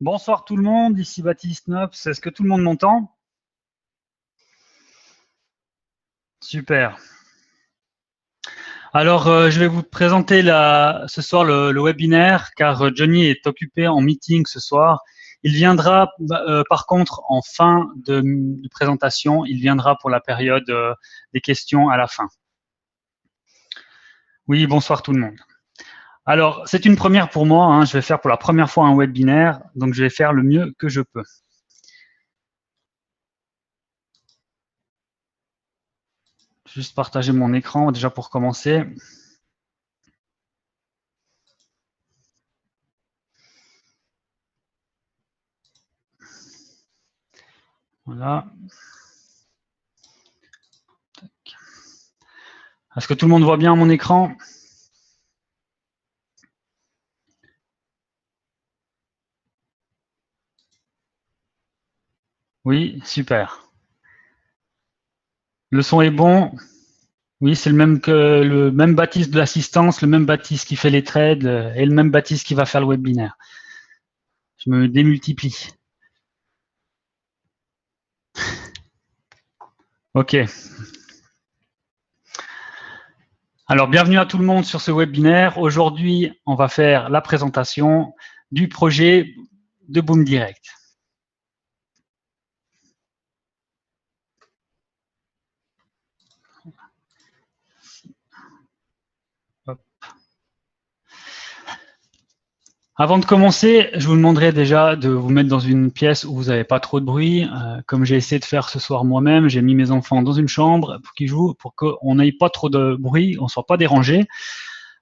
Bonsoir tout le monde, ici Baptiste Nops. Est-ce que tout le monde m'entend? Super. Alors, je vais vous présenter ce soir le webinaire car Johnny est occupé en meeting ce soir. Il viendra par contre en fin de présentation, il viendra pour la période des questions à la fin. Oui, bonsoir tout le monde. Alors, c'est une première pour moi, hein. Je vais faire pour la première fois un webinaire, donc je vais faire le mieux que je peux. Juste partager mon écran déjà pour commencer. Voilà. Est-ce que tout le monde voit bien mon écran? Oui, super. Le son est bon. Oui, c'est le même Baptiste de l'assistance, le même Baptiste qui fait les trades et le même Baptiste qui va faire le webinaire. Je me démultiplie. Ok. Alors, bienvenue à tout le monde sur ce webinaire. Aujourd'hui, on va faire la présentation du projet de Boom Direct. Hop. Avant de commencer, je vous demanderai déjà de vous mettre dans une pièce où vous n'avez pas trop de bruit. Comme j'ai essayé de faire ce soir moi-même, j'ai mis mes enfants dans une chambre pour qu'ils jouent, pour qu'on n'ait pas trop de bruit, on ne soit pas dérangé.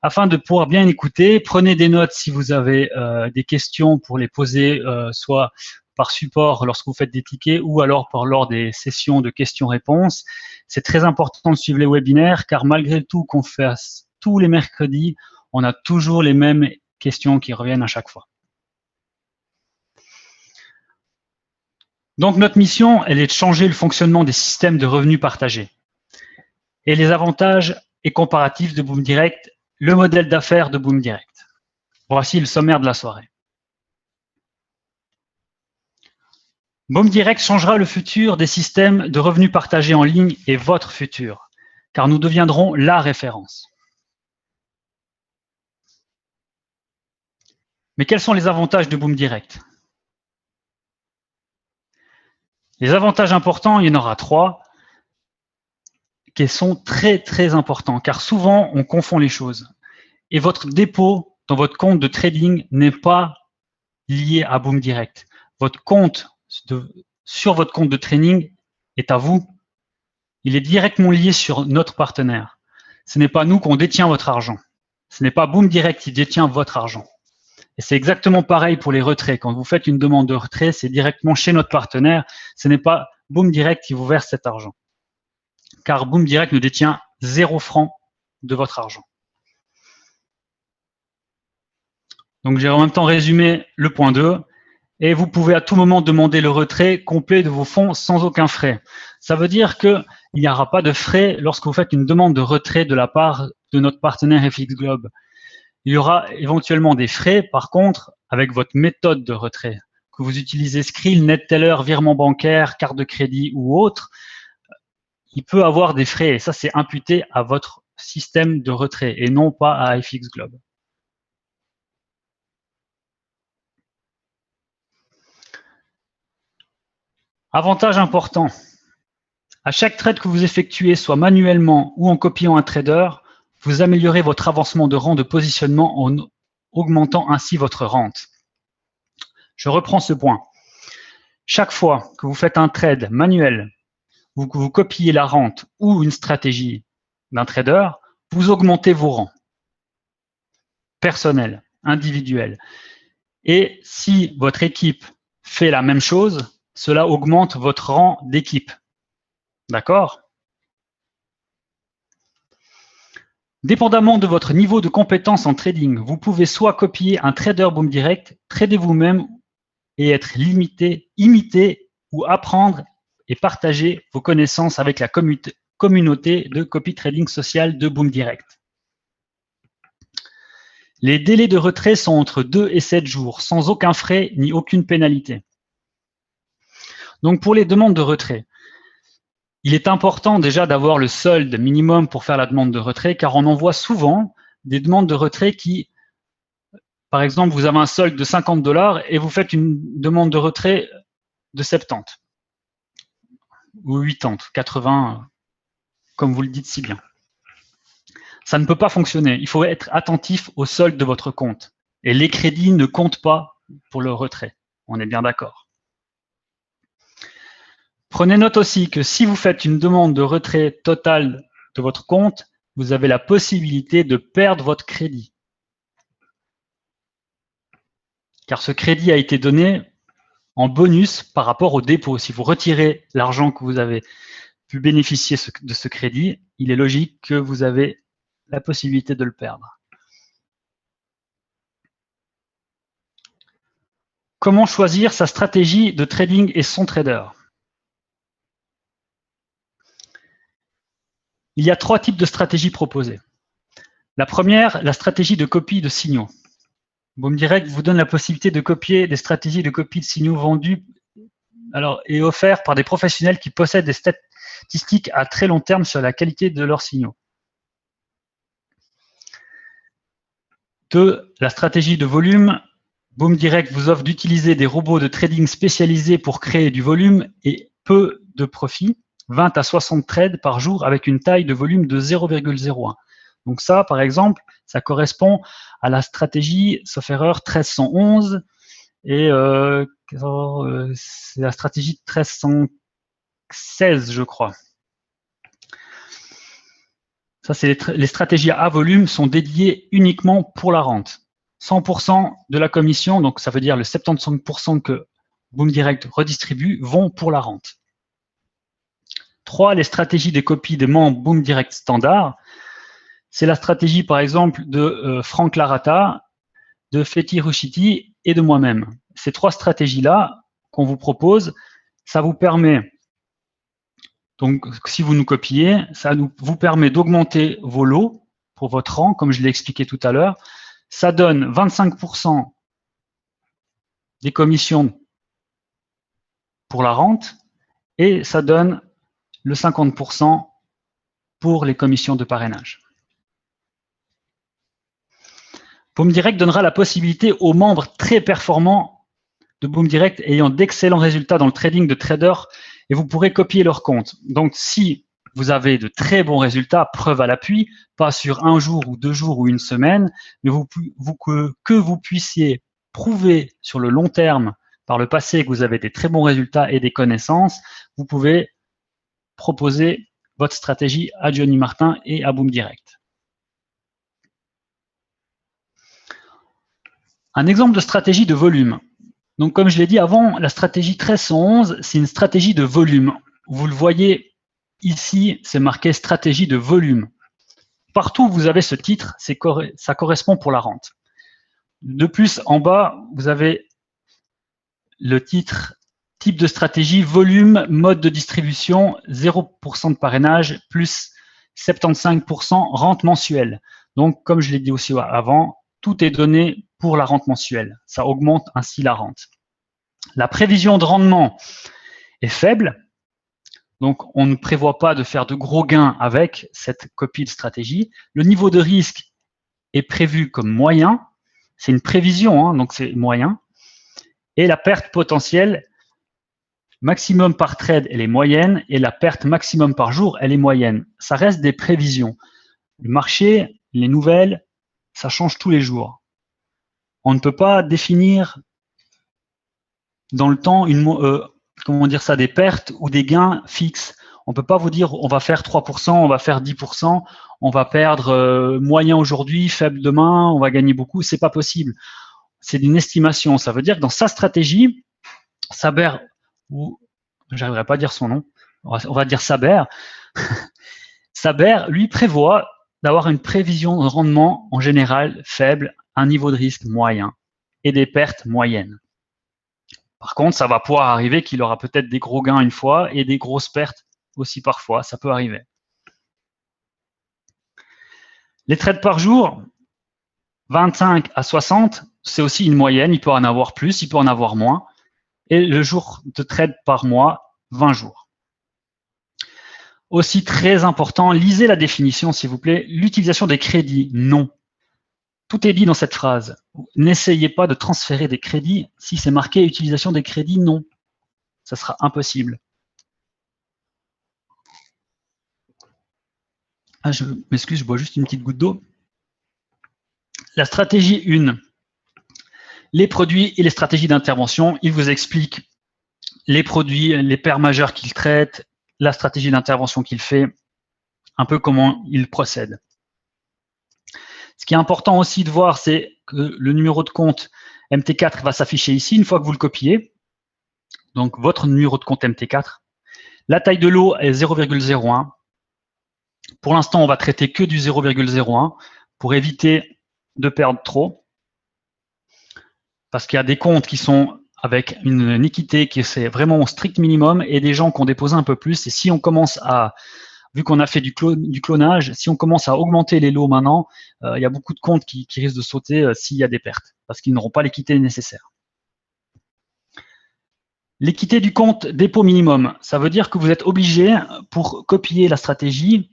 Afin de pouvoir bien écouter, prenez des notes si vous avez des questions pour les poser, soit par support lorsque vous faites des tickets ou alors lors des sessions de questions-réponses. C'est très important de suivre les webinaires car malgré tout qu'on fasse tous les mercredis, on a toujours les mêmes questions qui reviennent à chaque fois. Donc notre mission, elle est de changer le fonctionnement des systèmes de revenus partagés. Et les avantages et comparatifs de Boom Direct, le modèle d'affaires de Boom Direct. Voici le sommaire de la soirée. Boom Direct changera le futur des systèmes de revenus partagés en ligne et votre futur, car nous deviendrons la référence. Mais quels sont les avantages de Boom Direct? Les avantages importants, il y en aura 3, qui sont très très importants, car souvent on confond les choses. Et votre dépôt dans votre compte de trading n'est pas lié à Boom Direct. Votre compte sur votre compte de trading est à vous. Il est directement lié sur notre partenaire. Ce n'est pas nous qu'on détient votre argent. Ce n'est pas Boom Direct qui détient votre argent. Et c'est exactement pareil pour les retraits. Quand vous faites une demande de retrait, c'est directement chez notre partenaire. Ce n'est pas Boom Direct qui vous verse cet argent. Car Boom Direct ne détient 0 franc de votre argent. Donc j'ai en même temps résumé le point 2. Et vous pouvez à tout moment demander le retrait complet de vos fonds sans aucun frais. Ça veut dire qu'il n'y aura pas de frais lorsque vous faites une demande de retrait de la part de notre partenaire FX Globe. Il y aura éventuellement des frais, par contre, avec votre méthode de retrait. Que vous utilisez Skrill, NetTeller, virement bancaire, carte de crédit ou autre, il peut avoir des frais et ça c'est imputé à votre système de retrait et non pas à FX Globe. Avantage important. À chaque trade que vous effectuez, soit manuellement ou en copiant un trader, vous améliorez votre avancement de rang de positionnement en augmentant ainsi votre rente. Je reprends ce point. Chaque fois que vous faites un trade manuel, ou que vous copiez la rente ou une stratégie d'un trader, vous augmentez vos rangs personnels, individuels. Et si votre équipe fait la même chose, cela augmente votre rang d'équipe. D'accord ? Dépendamment de votre niveau de compétence en trading, vous pouvez soit copier un trader Boom Direct, trader vous-même et être imité ou apprendre et partager vos connaissances avec la communauté de copy trading social de Boom Direct. Les délais de retrait sont entre 2 et 7 jours, sans aucun frais ni aucune pénalité. Donc pour les demandes de retrait, il est important déjà d'avoir le solde minimum pour faire la demande de retrait, car on en voit souvent des demandes de retrait qui, par exemple, vous avez un solde de 50 $ et vous faites une demande de retrait de 70 ou 80, 80, comme vous le dites si bien. Ça ne peut pas fonctionner. Il faut être attentif au solde de votre compte. Et les crédits ne comptent pas pour le retrait. On est bien d'accord. Prenez note aussi que si vous faites une demande de retrait total de votre compte, vous avez la possibilité de perdre votre crédit. Car ce crédit a été donné en bonus par rapport au dépôt. Si vous retirez l'argent que vous avez pu bénéficier de ce crédit, il est logique que vous avez la possibilité de le perdre. Comment choisir sa stratégie de trading et son trader? Il y a 3 types de stratégies proposées. La première, la stratégie de copie de signaux. Boom Direct vous donne la possibilité de copier des stratégies de copie de signaux vendues et offertes par des professionnels qui possèdent des statistiques à très long terme sur la qualité de leurs signaux. 2. La stratégie de volume. Boom Direct vous offre d'utiliser des robots de trading spécialisés pour créer du volume et peu de profit, 20 à 60 trades par jour avec une taille de volume de 0,01. Donc ça, par exemple, ça correspond à la stratégie, sauf erreur, 1311 et c'est la stratégie 1316, je crois. Ça, c'est les stratégies à volume sont dédiées uniquement pour la rente. 100% de la commission, donc ça veut dire le 75% que Boom Direct redistribue, vont pour la rente. 3. Les stratégies des copies des membres Boom Direct standard. C'est la stratégie, par exemple, de Frank Larata, de Fethi Rushiti et de moi-même. Ces 3 stratégies-là qu'on vous propose, ça vous permet, donc si vous nous copiez, ça vous permet d'augmenter vos lots pour votre rang, comme je l'ai expliqué tout à l'heure. Ça donne 25% des commissions pour la rente et ça donne le 50% pour les commissions de parrainage. Boom Direct donnera la possibilité aux membres très performants de Boom Direct ayant d'excellents résultats dans le trading de traders et vous pourrez copier leur compte. Donc, si vous avez de très bons résultats, preuve à l'appui, pas sur un jour ou 2 jours ou une semaine, mais que vous puissiez prouver sur le long terme par le passé que vous avez des très bons résultats et des connaissances, vous pouvez proposer votre stratégie à Johnny Martin et à Boom Direct. Un exemple de stratégie de volume. Donc, comme je l'ai dit avant, la stratégie 1311, c'est une stratégie de volume. Vous le voyez ici, c'est marqué stratégie de volume. Partout où vous avez ce titre, ça correspond pour la rente. De plus, en bas, vous avez le titre type de stratégie, volume, mode de distribution, 0% de parrainage, plus 75% rente mensuelle. Donc, comme je l'ai dit aussi avant, tout est donné pour la rente mensuelle. Ça augmente ainsi la rente. La prévision de rendement est faible. Donc, on ne prévoit pas de faire de gros gains avec cette copie de stratégie. Le niveau de risque est prévu comme moyen. C'est une prévision, donc c'est moyen. Et la perte potentielle maximum par trade, elle est moyenne. Et la perte maximum par jour, elle est moyenne. Ça reste des prévisions. Le marché, les nouvelles, ça change tous les jours. On ne peut pas définir dans le temps des pertes ou des gains fixes. On ne peut pas vous dire on va faire 3%, on va faire 10%, on va perdre moyen aujourd'hui, faible demain, on va gagner beaucoup. C'est pas possible. C'est une estimation. Ça veut dire que dans sa stratégie, Saber, ou j'arriverai pas à dire son nom, on va dire Saber, Saber, lui, prévoit d'avoir une prévision de rendement en général faible, un niveau de risque moyen et des pertes moyennes. Par contre, ça va pouvoir arriver qu'il aura peut-être des gros gains une fois et des grosses pertes aussi parfois, ça peut arriver. Les trades par jour, 25 à 60, c'est aussi une moyenne. Il peut en avoir plus, il peut en avoir moins. Et le jour de trade par mois, 20 jours. Aussi très important, lisez la définition, s'il vous plaît. L'utilisation des crédits, non. Tout est dit dans cette phrase. N'essayez pas de transférer des crédits. Si c'est marqué utilisation des crédits, non. Ça sera impossible. Ah, je m'excuse, je bois juste une petite goutte d'eau. La stratégie 1. Les produits et les stratégies d'intervention. Il vous explique les produits, les paires majeures qu'il traite, la stratégie d'intervention qu'il fait, un peu comment il procède. Ce qui est important aussi de voir, c'est que le numéro de compte MT4 va s'afficher ici une fois que vous le copiez. Donc, votre numéro de compte MT4. La taille de lot est 0,01. Pour l'instant, on va traiter que du 0,01 pour éviter de perdre trop. Parce qu'il y a des comptes qui sont avec une équité qui est vraiment au strict minimum et des gens qui ont déposé un peu plus. Et si on commence à, vu qu'on a fait du clonage, si on commence à augmenter les lots maintenant, il y a beaucoup de comptes qui risquent de sauter s'il y a des pertes, parce qu'ils n'auront pas l'équité nécessaire. L'équité du compte dépôt minimum, ça veut dire que vous êtes obligé, pour copier la stratégie,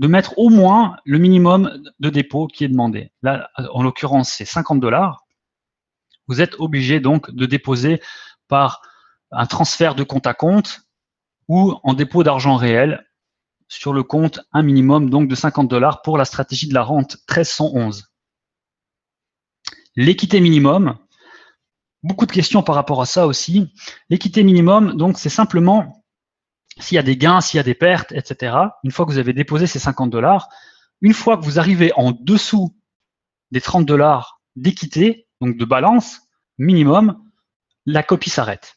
de mettre au moins le minimum de dépôt qui est demandé. Là, en l'occurrence, c'est 50 $. Vous êtes obligé donc de déposer par un transfert de compte à compte ou en dépôt d'argent réel sur le compte un minimum donc de 50 $ pour la stratégie de la rente 1311. L'équité minimum, beaucoup de questions par rapport à ça aussi. L'équité minimum, donc c'est simplement s'il y a des gains, s'il y a des pertes, etc. Une fois que vous avez déposé ces 50 $, une fois que vous arrivez en dessous des 30 $ d'équité, donc de balance minimum, la copie s'arrête.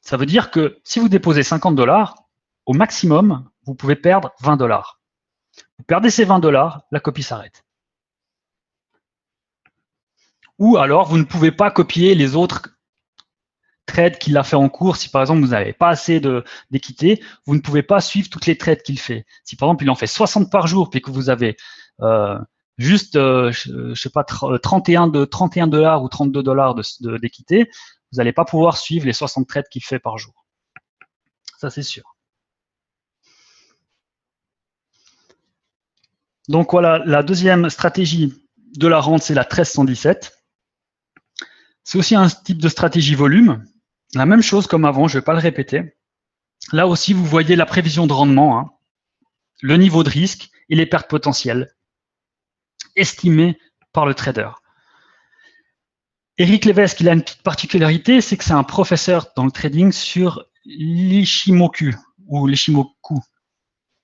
Ça veut dire que si vous déposez 50 $, au maximum, vous pouvez perdre 20 $. Vous perdez ces 20 $, la copie s'arrête. Ou alors, vous ne pouvez pas copier les autres trades qu'il a fait en cours. Si par exemple, vous n'avez pas assez d'équité, vous ne pouvez pas suivre toutes les trades qu'il fait. Si par exemple, il en fait 60 par jour, puis que vous avez juste, je sais pas, 31 $ ou 32 $ d'équité, vous n'allez pas pouvoir suivre les 60 trades qu'il fait par jour. Ça, c'est sûr. Donc voilà, la deuxième stratégie de la rente, c'est la 1317. C'est aussi un type de stratégie volume. La même chose comme avant, je ne vais pas le répéter. Là aussi, vous voyez la prévision de rendement, hein, le niveau de risque et les pertes potentielles estimées par le trader. Eric Levesque, il a une petite particularité, c'est que c'est un professeur dans le trading sur l'Ishimoku ou l'Ishimoku.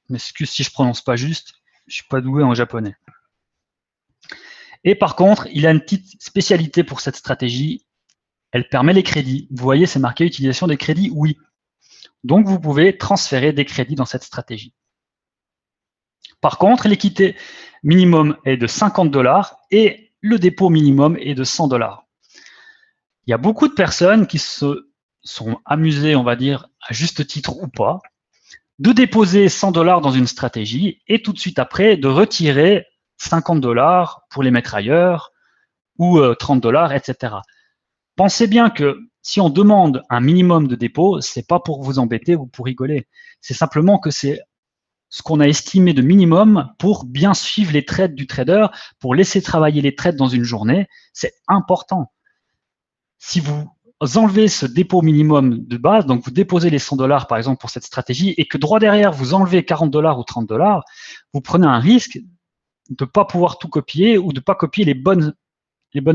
M'excuse si je prononce pas juste, je suis pas doué en japonais. Et par contre, il a une petite spécialité pour cette stratégie. Elle permet les crédits. Vous voyez, c'est marqué utilisation des crédits, oui. Donc, vous pouvez transférer des crédits dans cette stratégie. Par contre, l'équité minimum est de 50 $ et le dépôt minimum est de 100 $. Il y a beaucoup de personnes qui se sont amusées, on va dire, à juste titre ou pas, de déposer 100 $ dans une stratégie et tout de suite après de retirer 50 $ pour les mettre ailleurs ou 30 $, etc. Pensez bien que si on demande un minimum de dépôt, c'est pas pour vous embêter ou pour rigoler. C'est simplement que c'est ce qu'on a estimé de minimum pour bien suivre les trades du trader, pour laisser travailler les trades dans une journée. C'est important. Si vous enlevez ce dépôt minimum de base, donc vous déposez les 100 $ par exemple pour cette stratégie, et que droit derrière vous enlevez 40 $ ou 30 $, vous prenez un risque de ne pas pouvoir tout copier ou de ne pas copier les bonnes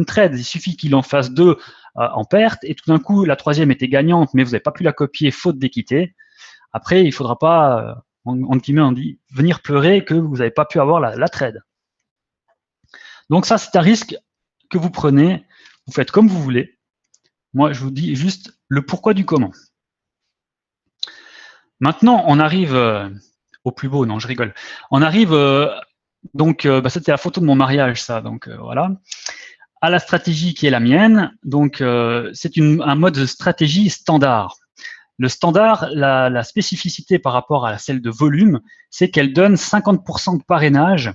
trades. Il suffit qu'il en fasse deux en perte et tout d'un coup la troisième était gagnante, mais vous n'avez pas pu la copier faute d'équité. Après, il ne faudra pas, en guillemets, on dit, venir pleurer que vous n'avez pas pu avoir la trade. Donc ça, c'est un risque que vous prenez. Vous faites comme vous voulez. Moi, je vous dis juste le pourquoi du comment. Maintenant, on arrive au plus beau. Non, je rigole. On arrive, donc, c'était la photo de mon mariage, ça. Donc, voilà. À la stratégie qui est la mienne. Donc, c'est un mode de stratégie standard. Le standard, la spécificité par rapport à celle de volume, c'est qu'elle donne 50% de parrainage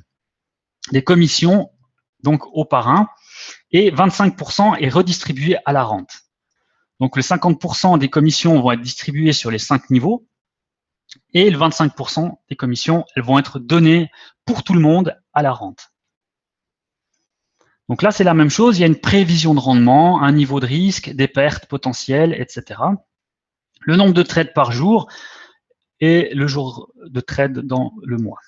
des commissions donc au par 1, et 25% est redistribué à la rente. Donc le 50% des commissions vont être distribuées sur les 5 niveaux, et le 25% des commissions, elles vont être données pour tout le monde à la rente. Donc là, c'est la même chose, il y a une prévision de rendement, un niveau de risque, des pertes potentielles, etc. Le nombre de trades par jour et le jour de trade dans le mois.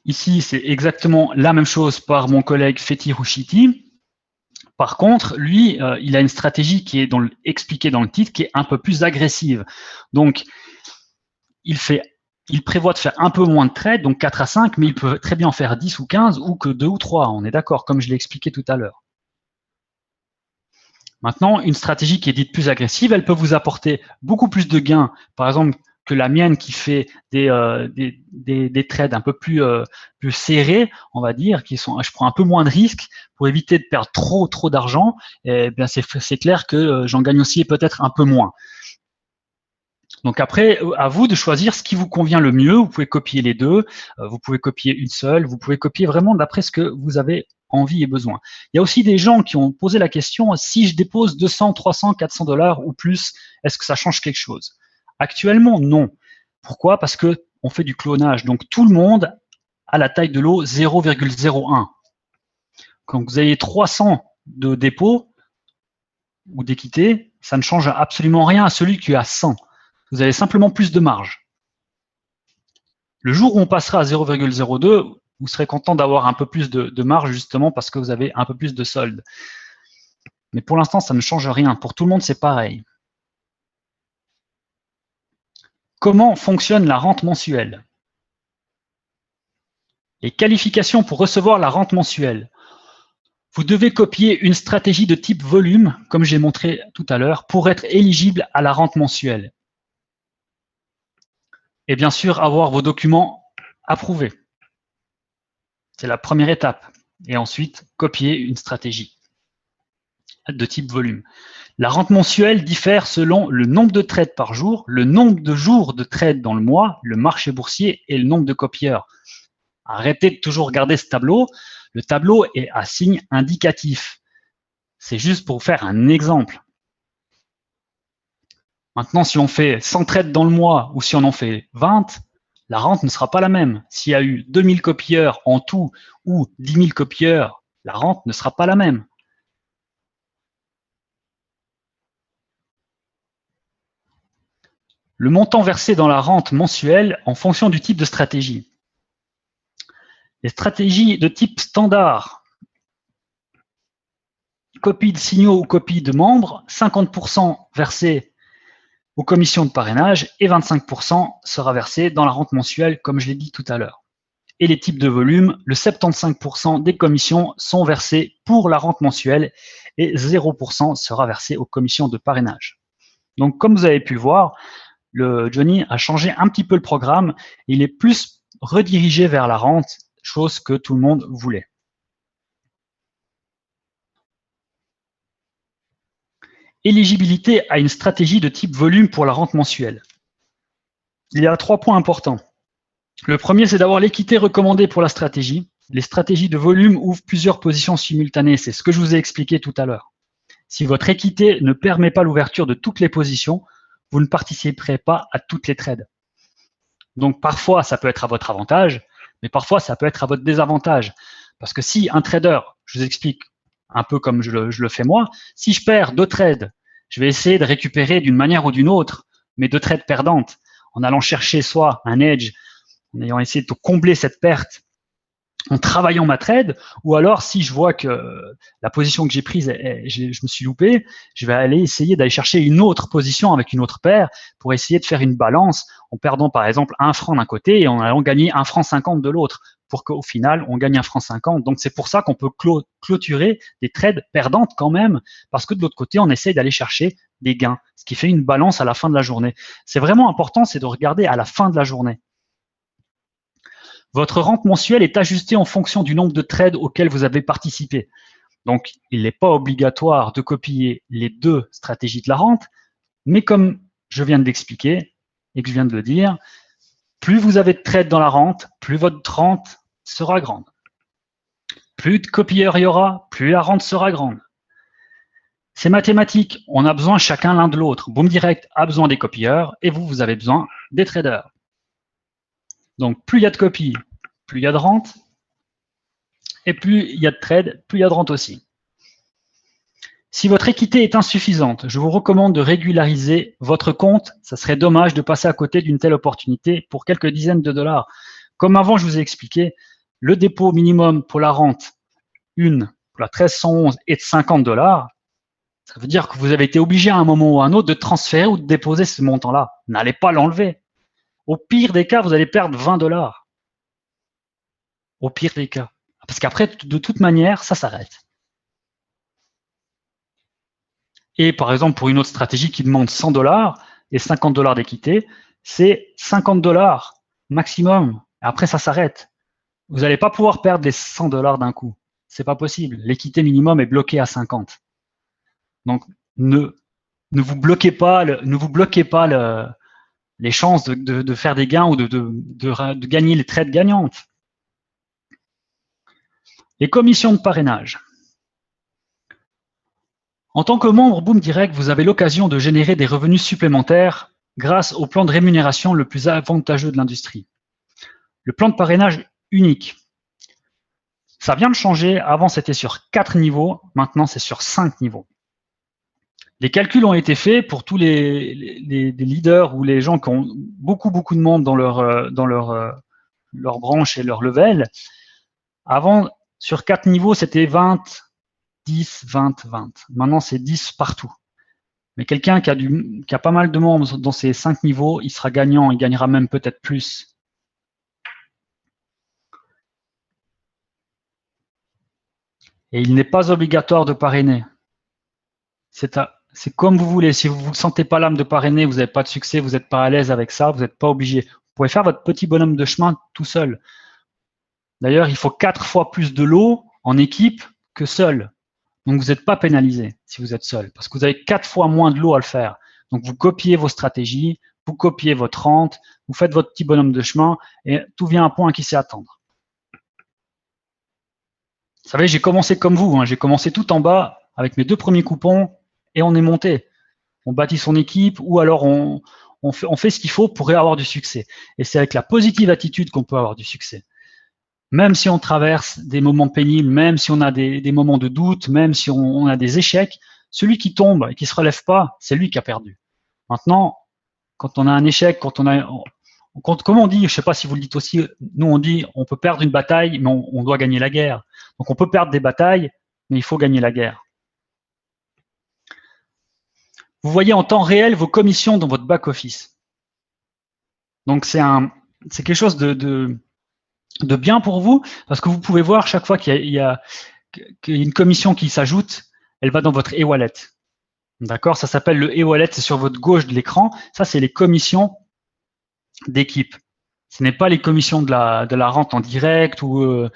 Ici, c'est exactement la même chose par mon collègue Fethi Rouchiti. Par contre, lui, il a une stratégie qui est expliquée dans le titre, qui est un peu plus agressive. Donc, il prévoit de faire un peu moins de trades, donc 4 à 5, mais il peut très bien en faire 10 ou 15, ou que 2 ou 3, on est d'accord, comme je l'ai expliqué tout à l'heure. Maintenant, une stratégie qui est dite plus agressive, elle peut vous apporter beaucoup plus de gains, par exemple, que la mienne qui fait des trades un peu plus serrés, on va dire, je prends un peu moins de risques pour éviter de perdre trop d'argent, et bien c'est clair que j'en gagne aussi peut-être un peu moins. Donc après, à vous de choisir ce qui vous convient le mieux. Vous pouvez copier les deux, vous pouvez copier une seule, vous pouvez copier vraiment d'après ce que vous avez envie et besoin. Il y a aussi des gens qui ont posé la question, si je dépose 200, 300, 400 $ ou plus, est-ce que ça change quelque chose? Actuellement, non. Pourquoi? Parce que on fait du clonage. Donc tout le monde a la taille de lot 0,01. Quand vous avez 300 de dépôt ou d'équité, ça ne change absolument rien à celui qui a 100. Vous avez simplement plus de marge. Le jour où on passera à 0,02, vous serez content d'avoir un peu plus de marge justement parce que vous avez un peu plus de solde. Mais pour l'instant, ça ne change rien. Pour tout le monde, c'est pareil. Comment fonctionne la rente mensuelle? Les qualifications pour recevoir la rente mensuelle. Vous devez copier une stratégie de type volume, comme j'ai montré tout à l'heure, pour être éligible à la rente mensuelle. Et bien sûr, avoir vos documents approuvés. C'est la première étape. Et ensuite, copier une stratégie de type volume. La rente mensuelle diffère selon le nombre de trades par jour, le nombre de jours de trades dans le mois, le marché boursier et le nombre de copieurs. Arrêtez de toujours regarder ce tableau. Le tableau est à signe indicatif. C'est juste pour vous faire un exemple. Maintenant, si on fait 100 trades dans le mois ou si on en fait 20, la rente ne sera pas la même. S'il y a eu 2000 copieurs en tout ou 10 000 copieurs, la rente ne sera pas la même. Le montant versé dans la rente mensuelle en fonction du type de stratégie. Les stratégies de type standard, copie de signaux ou copie de membres, 50% versé aux commissions de parrainage et 25% sera versé dans la rente mensuelle, comme je l'ai dit tout à l'heure. Et les types de volume, le 75% des commissions sont versées pour la rente mensuelle et 0% sera versé aux commissions de parrainage. Donc, comme vous avez pu le voir, le Johnny a changé un petit peu le programme. Il est plus redirigé vers la rente, chose que tout le monde voulait. Éligibilité à une stratégie de type volume pour la rente mensuelle. Il y a 3 points importants. Le premier, c'est d'avoir l'équité recommandée pour la stratégie. Les stratégies de volume ouvrent plusieurs positions simultanées. C'est ce que je vous ai expliqué tout à l'heure. Si votre équité ne permet pas l'ouverture de toutes les positions, vous ne participerez pas à toutes les trades. Donc parfois, ça peut être à votre avantage, mais parfois, ça peut être à votre désavantage. Parce que si un trader, je vous explique un peu comme je le fais moi, si je perds 2 trades, je vais essayer de récupérer d'une manière ou d'une autre mes 2 trades perdantes en allant chercher soit un edge, en ayant essayé de combler cette perte en travaillant ma trade, ou alors si je vois que la position que j'ai prise, je me suis loupé, je vais aller essayer d'aller chercher une autre position avec une autre paire pour essayer de faire une balance en perdant par exemple 1 franc d'un côté et en allant gagner 1 franc 50 de l'autre pour qu'au final on gagne 1 franc 50. Donc c'est pour ça qu'on peut clôturer des trades perdantes quand même, parce que de l'autre côté on essaye d'aller chercher des gains, ce qui fait une balance à la fin de la journée. C'est vraiment important, c'est de regarder à la fin de la journée. Votre rente mensuelle est ajustée en fonction du nombre de trades auxquels vous avez participé. Donc, il n'est pas obligatoire de copier les 2 stratégies de la rente, mais comme je viens de l'expliquer et que je viens de le dire, Plus vous avez de trades dans la rente, plus votre rente sera grande. Plus de copieurs il y aura, plus la rente sera grande. C'est mathématique, on a besoin chacun l'un de l'autre. Boom Direct a besoin des copieurs et vous avez besoin des traders. Donc plus il y a de copies, plus il y a de rente, et plus il y a de trades, plus il y a de rente aussi. Si votre équité est insuffisante, je vous recommande de régulariser votre compte. Ça serait dommage de passer à côté d'une telle opportunité pour quelques dizaines de dollars. Comme avant, je vous ai expliqué, le dépôt minimum pour la rente, pour la 1311, est de 50 dollars. Ça veut dire que vous avez été obligé à un moment ou à un autre de transférer ou de déposer ce montant-là. N'allez pas l'enlever. Au pire des cas, vous allez perdre 20 dollars. Au pire des cas. Parce qu'après, de toute manière, ça s'arrête. Et par exemple, pour une autre stratégie qui demande 100 dollars et 50 dollars d'équité, c'est 50 dollars maximum. Après, ça s'arrête. Vous n'allez pas pouvoir perdre les 100 dollars d'un coup. C'est pas possible. L'équité minimum est bloquée à 50. Donc, ne vous bloquez pas, les chances de faire des gains ou de gagner les trades gagnantes. Les commissions de parrainage. En tant que membre Boom Direct, vous avez l'occasion de générer des revenus supplémentaires grâce au plan de rémunération le plus avantageux de l'industrie. Le plan de parrainage unique. Ça vient de changer. Avant, c'était sur 4 niveaux. Maintenant, c'est sur 5 niveaux. Les calculs ont été faits pour tous les leaders ou les gens qui ont beaucoup de membres dans leur branche et leur level. Avant, sur 4 niveaux, c'était 20, 10, 20, 20. Maintenant, c'est 10 partout. Mais quelqu'un qui a pas mal de membres dans ces 5 niveaux, il sera gagnant, il gagnera même peut-être plus. Et il n'est pas obligatoire de parrainer. C'est comme vous voulez. Si vous ne sentez pas l'âme de parrainer, vous n'avez pas de succès, vous n'êtes pas à l'aise avec ça, vous n'êtes pas obligé. Vous pouvez faire votre petit bonhomme de chemin tout seul. D'ailleurs, il faut 4 fois plus de lots en équipe que seul. Donc, vous n'êtes pas pénalisé si vous êtes seul, parce que vous avez 4 fois moins de lots à le faire. Donc, vous copiez vos stratégies, vous copiez votre rente, vous faites votre petit bonhomme de chemin, et tout vient à un point à qui sait attendre. Vous savez, j'ai commencé comme vous, hein, j'ai commencé tout en bas avec mes 2 premiers coupons, et on est monté. On bâtit son équipe, ou alors on fait ce qu'il faut pour avoir du succès. Et c'est avec la positive attitude qu'on peut avoir du succès. Même si on traverse des moments pénibles, même si on a des moments de doute, même si on a des échecs, celui qui tombe et qui se relève pas, c'est lui qui a perdu. Maintenant, quand on a un échec, comme on dit, je sais pas si vous le dites aussi, nous on dit on peut perdre une bataille, mais on doit gagner la guerre. Donc on peut perdre des batailles, mais il faut gagner la guerre. Vous voyez en temps réel vos commissions dans votre back-office. Donc c'est quelque chose de bien pour vous, parce que vous pouvez voir chaque fois qu'il y a une commission qui s'ajoute, elle va dans votre e-wallet. D'accord? Ça s'appelle le e-wallet, c'est sur votre gauche de l'écran. Ça, c'est les commissions d'équipe. Ce n'est pas les commissions de la rente en direct où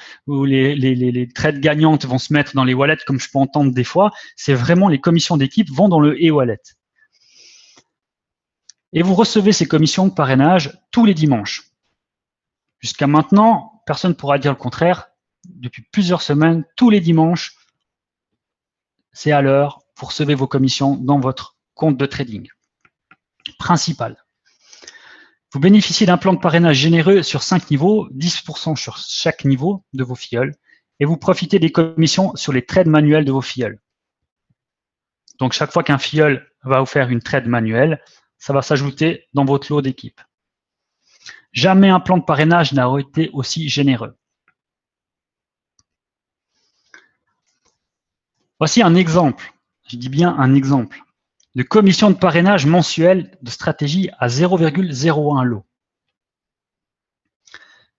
les trades gagnantes vont se mettre dans les wallets comme je peux entendre des fois. C'est vraiment les commissions d'équipe vont dans le e-wallet. Et vous recevez ces commissions de parrainage tous les dimanches. Jusqu'à maintenant, personne ne pourra dire le contraire. Depuis plusieurs semaines, tous les dimanches, c'est à l'heure, vous recevez vos commissions dans votre compte de trading principal. Vous bénéficiez d'un plan de parrainage généreux sur 5 niveaux, 10% sur chaque niveau de vos filleuls, et vous profitez des commissions sur les trades manuels de vos filleuls. Donc, chaque fois qu'un filleul va vous faire une trade manuelle, ça va s'ajouter dans votre lot d'équipe. Jamais un plan de parrainage n'a été aussi généreux. Voici un exemple, je dis bien un exemple, de commission de parrainage mensuelle de stratégie à 0,01 lot.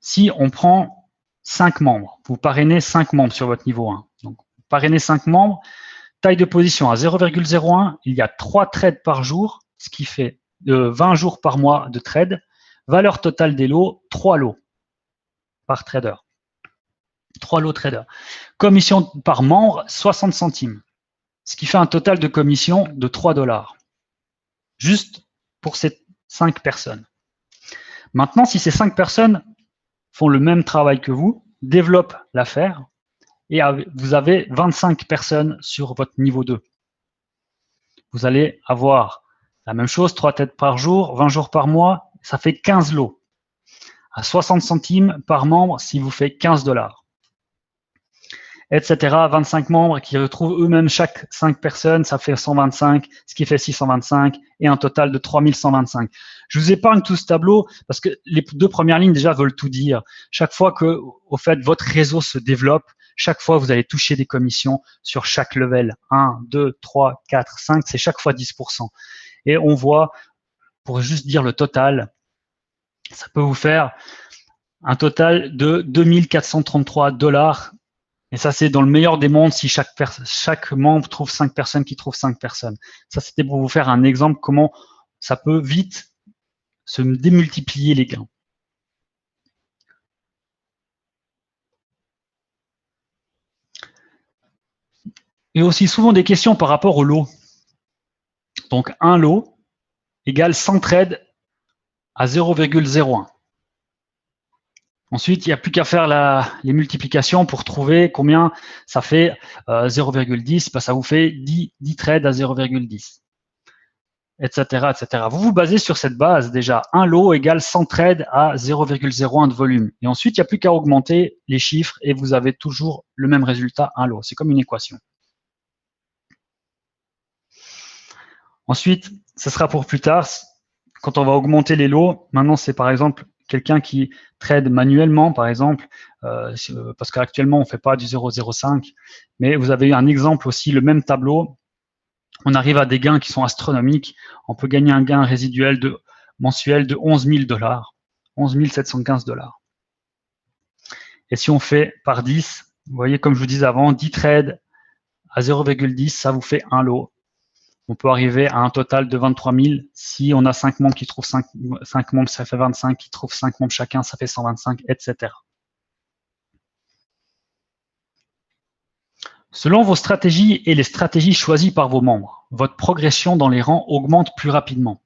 Si on prend 5 membres, vous parrainez 5 membres sur votre niveau 1. Donc, vous parrainez 5 membres, taille de position à 0,01, il y a 3 trades par jour, ce qui fait 20 jours par mois de trade. Valeur totale des lots, 3 lots par trader. 3 lots trader. Commission par membre, 60 centimes. Ce qui fait un total de commission de 3 $. Juste pour ces 5 personnes. Maintenant, si ces 5 personnes font le même travail que vous, développent l'affaire, et vous avez 25 personnes sur votre niveau 2. Vous allez avoir la même chose, 3 têtes par jour, 20 jours par mois, ça fait 15 lots. À 60 centimes par membre si vous faites 15 $, etc. 25 membres qui retrouvent eux-mêmes chaque 5 personnes, ça fait 125, ce qui fait 625 et un total de 3125. Je vous épargne tout ce tableau parce que les 2 premières lignes déjà veulent tout dire. Chaque fois que, au fait, votre réseau se développe, chaque fois vous allez toucher des commissions sur chaque level. 1, 2, 3, 4, 5, c'est chaque fois 10%. Et on voit, pour juste dire le total, ça peut vous faire un total de 2433 $. Et ça, c'est dans le meilleur des mondes si chaque membre trouve 5 personnes qui trouvent 5 personnes. Ça, c'était pour vous faire un exemple comment ça peut vite se démultiplier les gains. Et aussi souvent des questions par rapport au lot. Donc, un lot égale 100 trades à 0,01. Ensuite, il n'y a plus qu'à faire les multiplications pour trouver combien ça fait 0,10. Ça vous fait 10 trades à 0,10, etc., etc. Vous vous basez sur cette base déjà. Un lot égale 100 trades à 0,01 de volume. Et ensuite, il n'y a plus qu'à augmenter les chiffres et vous avez toujours le même résultat, un lot. C'est comme une équation. Ensuite, ce sera pour plus tard. Quand on va augmenter les lots, maintenant, c'est par exemple quelqu'un qui trade manuellement, par exemple, parce qu'actuellement, on ne fait pas du 0,05, mais vous avez un exemple aussi, le même tableau, on arrive à des gains qui sont astronomiques. On peut gagner un gain résiduel mensuel de 11 000 $, 11 715 $. Et si on fait par 10, vous voyez, comme je vous disais avant, 10 trades à 0,10, ça vous fait un lot. On peut arriver à un total de 23 000. Si on a 5 membres qui trouvent 5 membres, ça fait 25. Qui trouvent 5 membres chacun, ça fait 125, etc. Selon vos stratégies et les stratégies choisies par vos membres, votre progression dans les rangs augmente plus rapidement.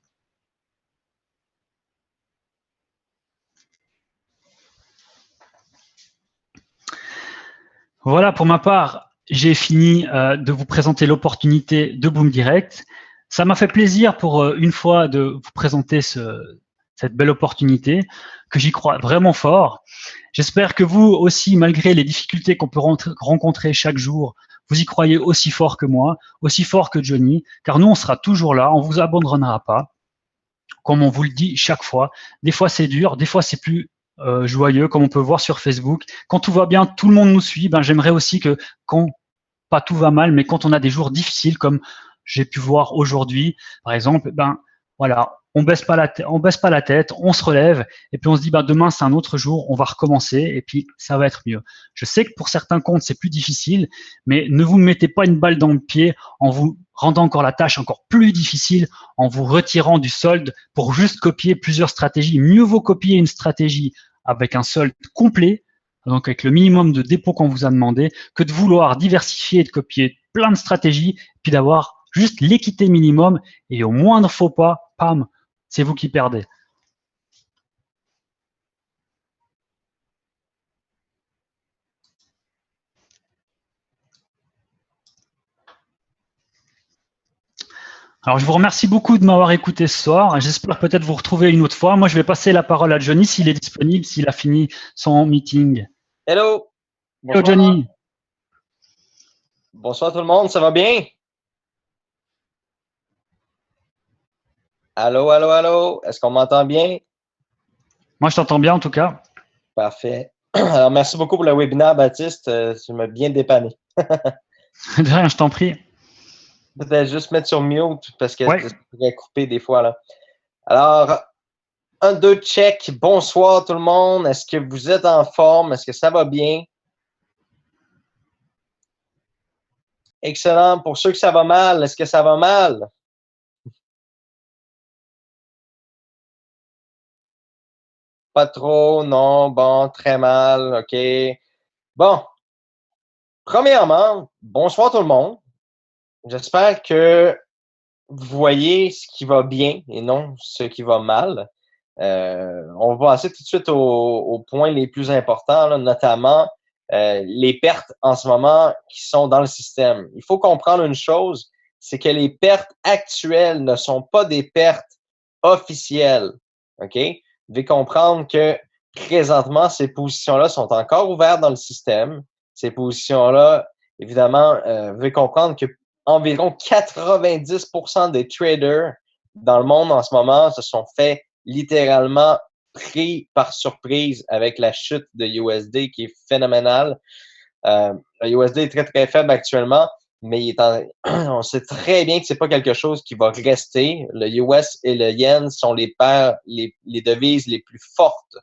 Voilà, pour ma part, j'ai fini de vous présenter l'opportunité de Boom Direct. Ça m'a fait plaisir pour une fois de vous présenter cette belle opportunité, que j'y crois vraiment fort. J'espère que vous aussi, malgré les difficultés qu'on peut rencontrer chaque jour, vous y croyez aussi fort que moi, aussi fort que Johnny, car nous, on sera toujours là, on vous abandonnera pas, comme on vous le dit chaque fois. Des fois, c'est dur, des fois, c'est plus joyeux, comme on peut voir sur Facebook. Quand tout va bien, tout le monde nous suit. Ben, j'aimerais aussi que quand pas tout va mal, mais quand on a des jours difficiles, comme j'ai pu voir aujourd'hui, par exemple, ben voilà, on baisse pas la tête, on se relève, et puis on se dit, ben demain c'est un autre jour, on va recommencer, et puis ça va être mieux. Je sais que pour certains comptes c'est plus difficile, mais ne vous mettez pas une balle dans le pied en vous rendant encore la tâche encore plus difficile, en vous retirant du solde pour juste copier plusieurs stratégies. Mieux vaut copier une stratégie avec un solde complet, donc avec le minimum de dépôt qu'on vous a demandé, que de vouloir diversifier et de copier plein de stratégies, puis d'avoir juste l'équité minimum, et au moindre faux pas, pam, c'est vous qui perdez. Alors, je vous remercie beaucoup de m'avoir écouté ce soir. J'espère peut-être vous retrouver une autre fois. Moi, je vais passer la parole à Johnny s'il est disponible, s'il a fini son meeting. Hello! Hello, Johnny. Bonsoir tout le monde, ça va bien? Allô, allô, allô? Est-ce qu'on m'entend bien? Moi, je t'entends bien en tout cas. Parfait. Alors, merci beaucoup pour le webinaire, Baptiste. Tu m'as bien dépanné. De rien, je t'en prie. Peut-être juste mettre sur mute parce que Ouais. je pourrais couper des fois. Là. Alors, 1, 2, check. Bonsoir tout le monde. Est-ce que vous êtes en forme? Est-ce que ça va bien? Excellent. Pour ceux que ça va mal, est-ce que ça va mal? Pas trop, non, bon, très mal, OK. Bon, premièrement, bonsoir tout le monde. J'espère que vous voyez ce qui va bien et non ce qui va mal. On va passer tout de suite aux points les plus importants, là, notamment les pertes en ce moment qui sont dans le système. Il faut comprendre une chose, c'est que les pertes actuelles ne sont pas des pertes officielles. OK? Vous devez comprendre que présentement, ces positions-là sont encore ouvertes dans le système. Ces positions-là, évidemment, vous devez comprendre que environ 90% des traders dans le monde en ce moment se sont fait littéralement pris par surprise avec la chute de USD qui est phénoménale. Le USD est très, très faible actuellement, mais on sait très bien que c'est pas quelque chose qui va rester. Le US et le yen sont les paires, les devises les plus fortes.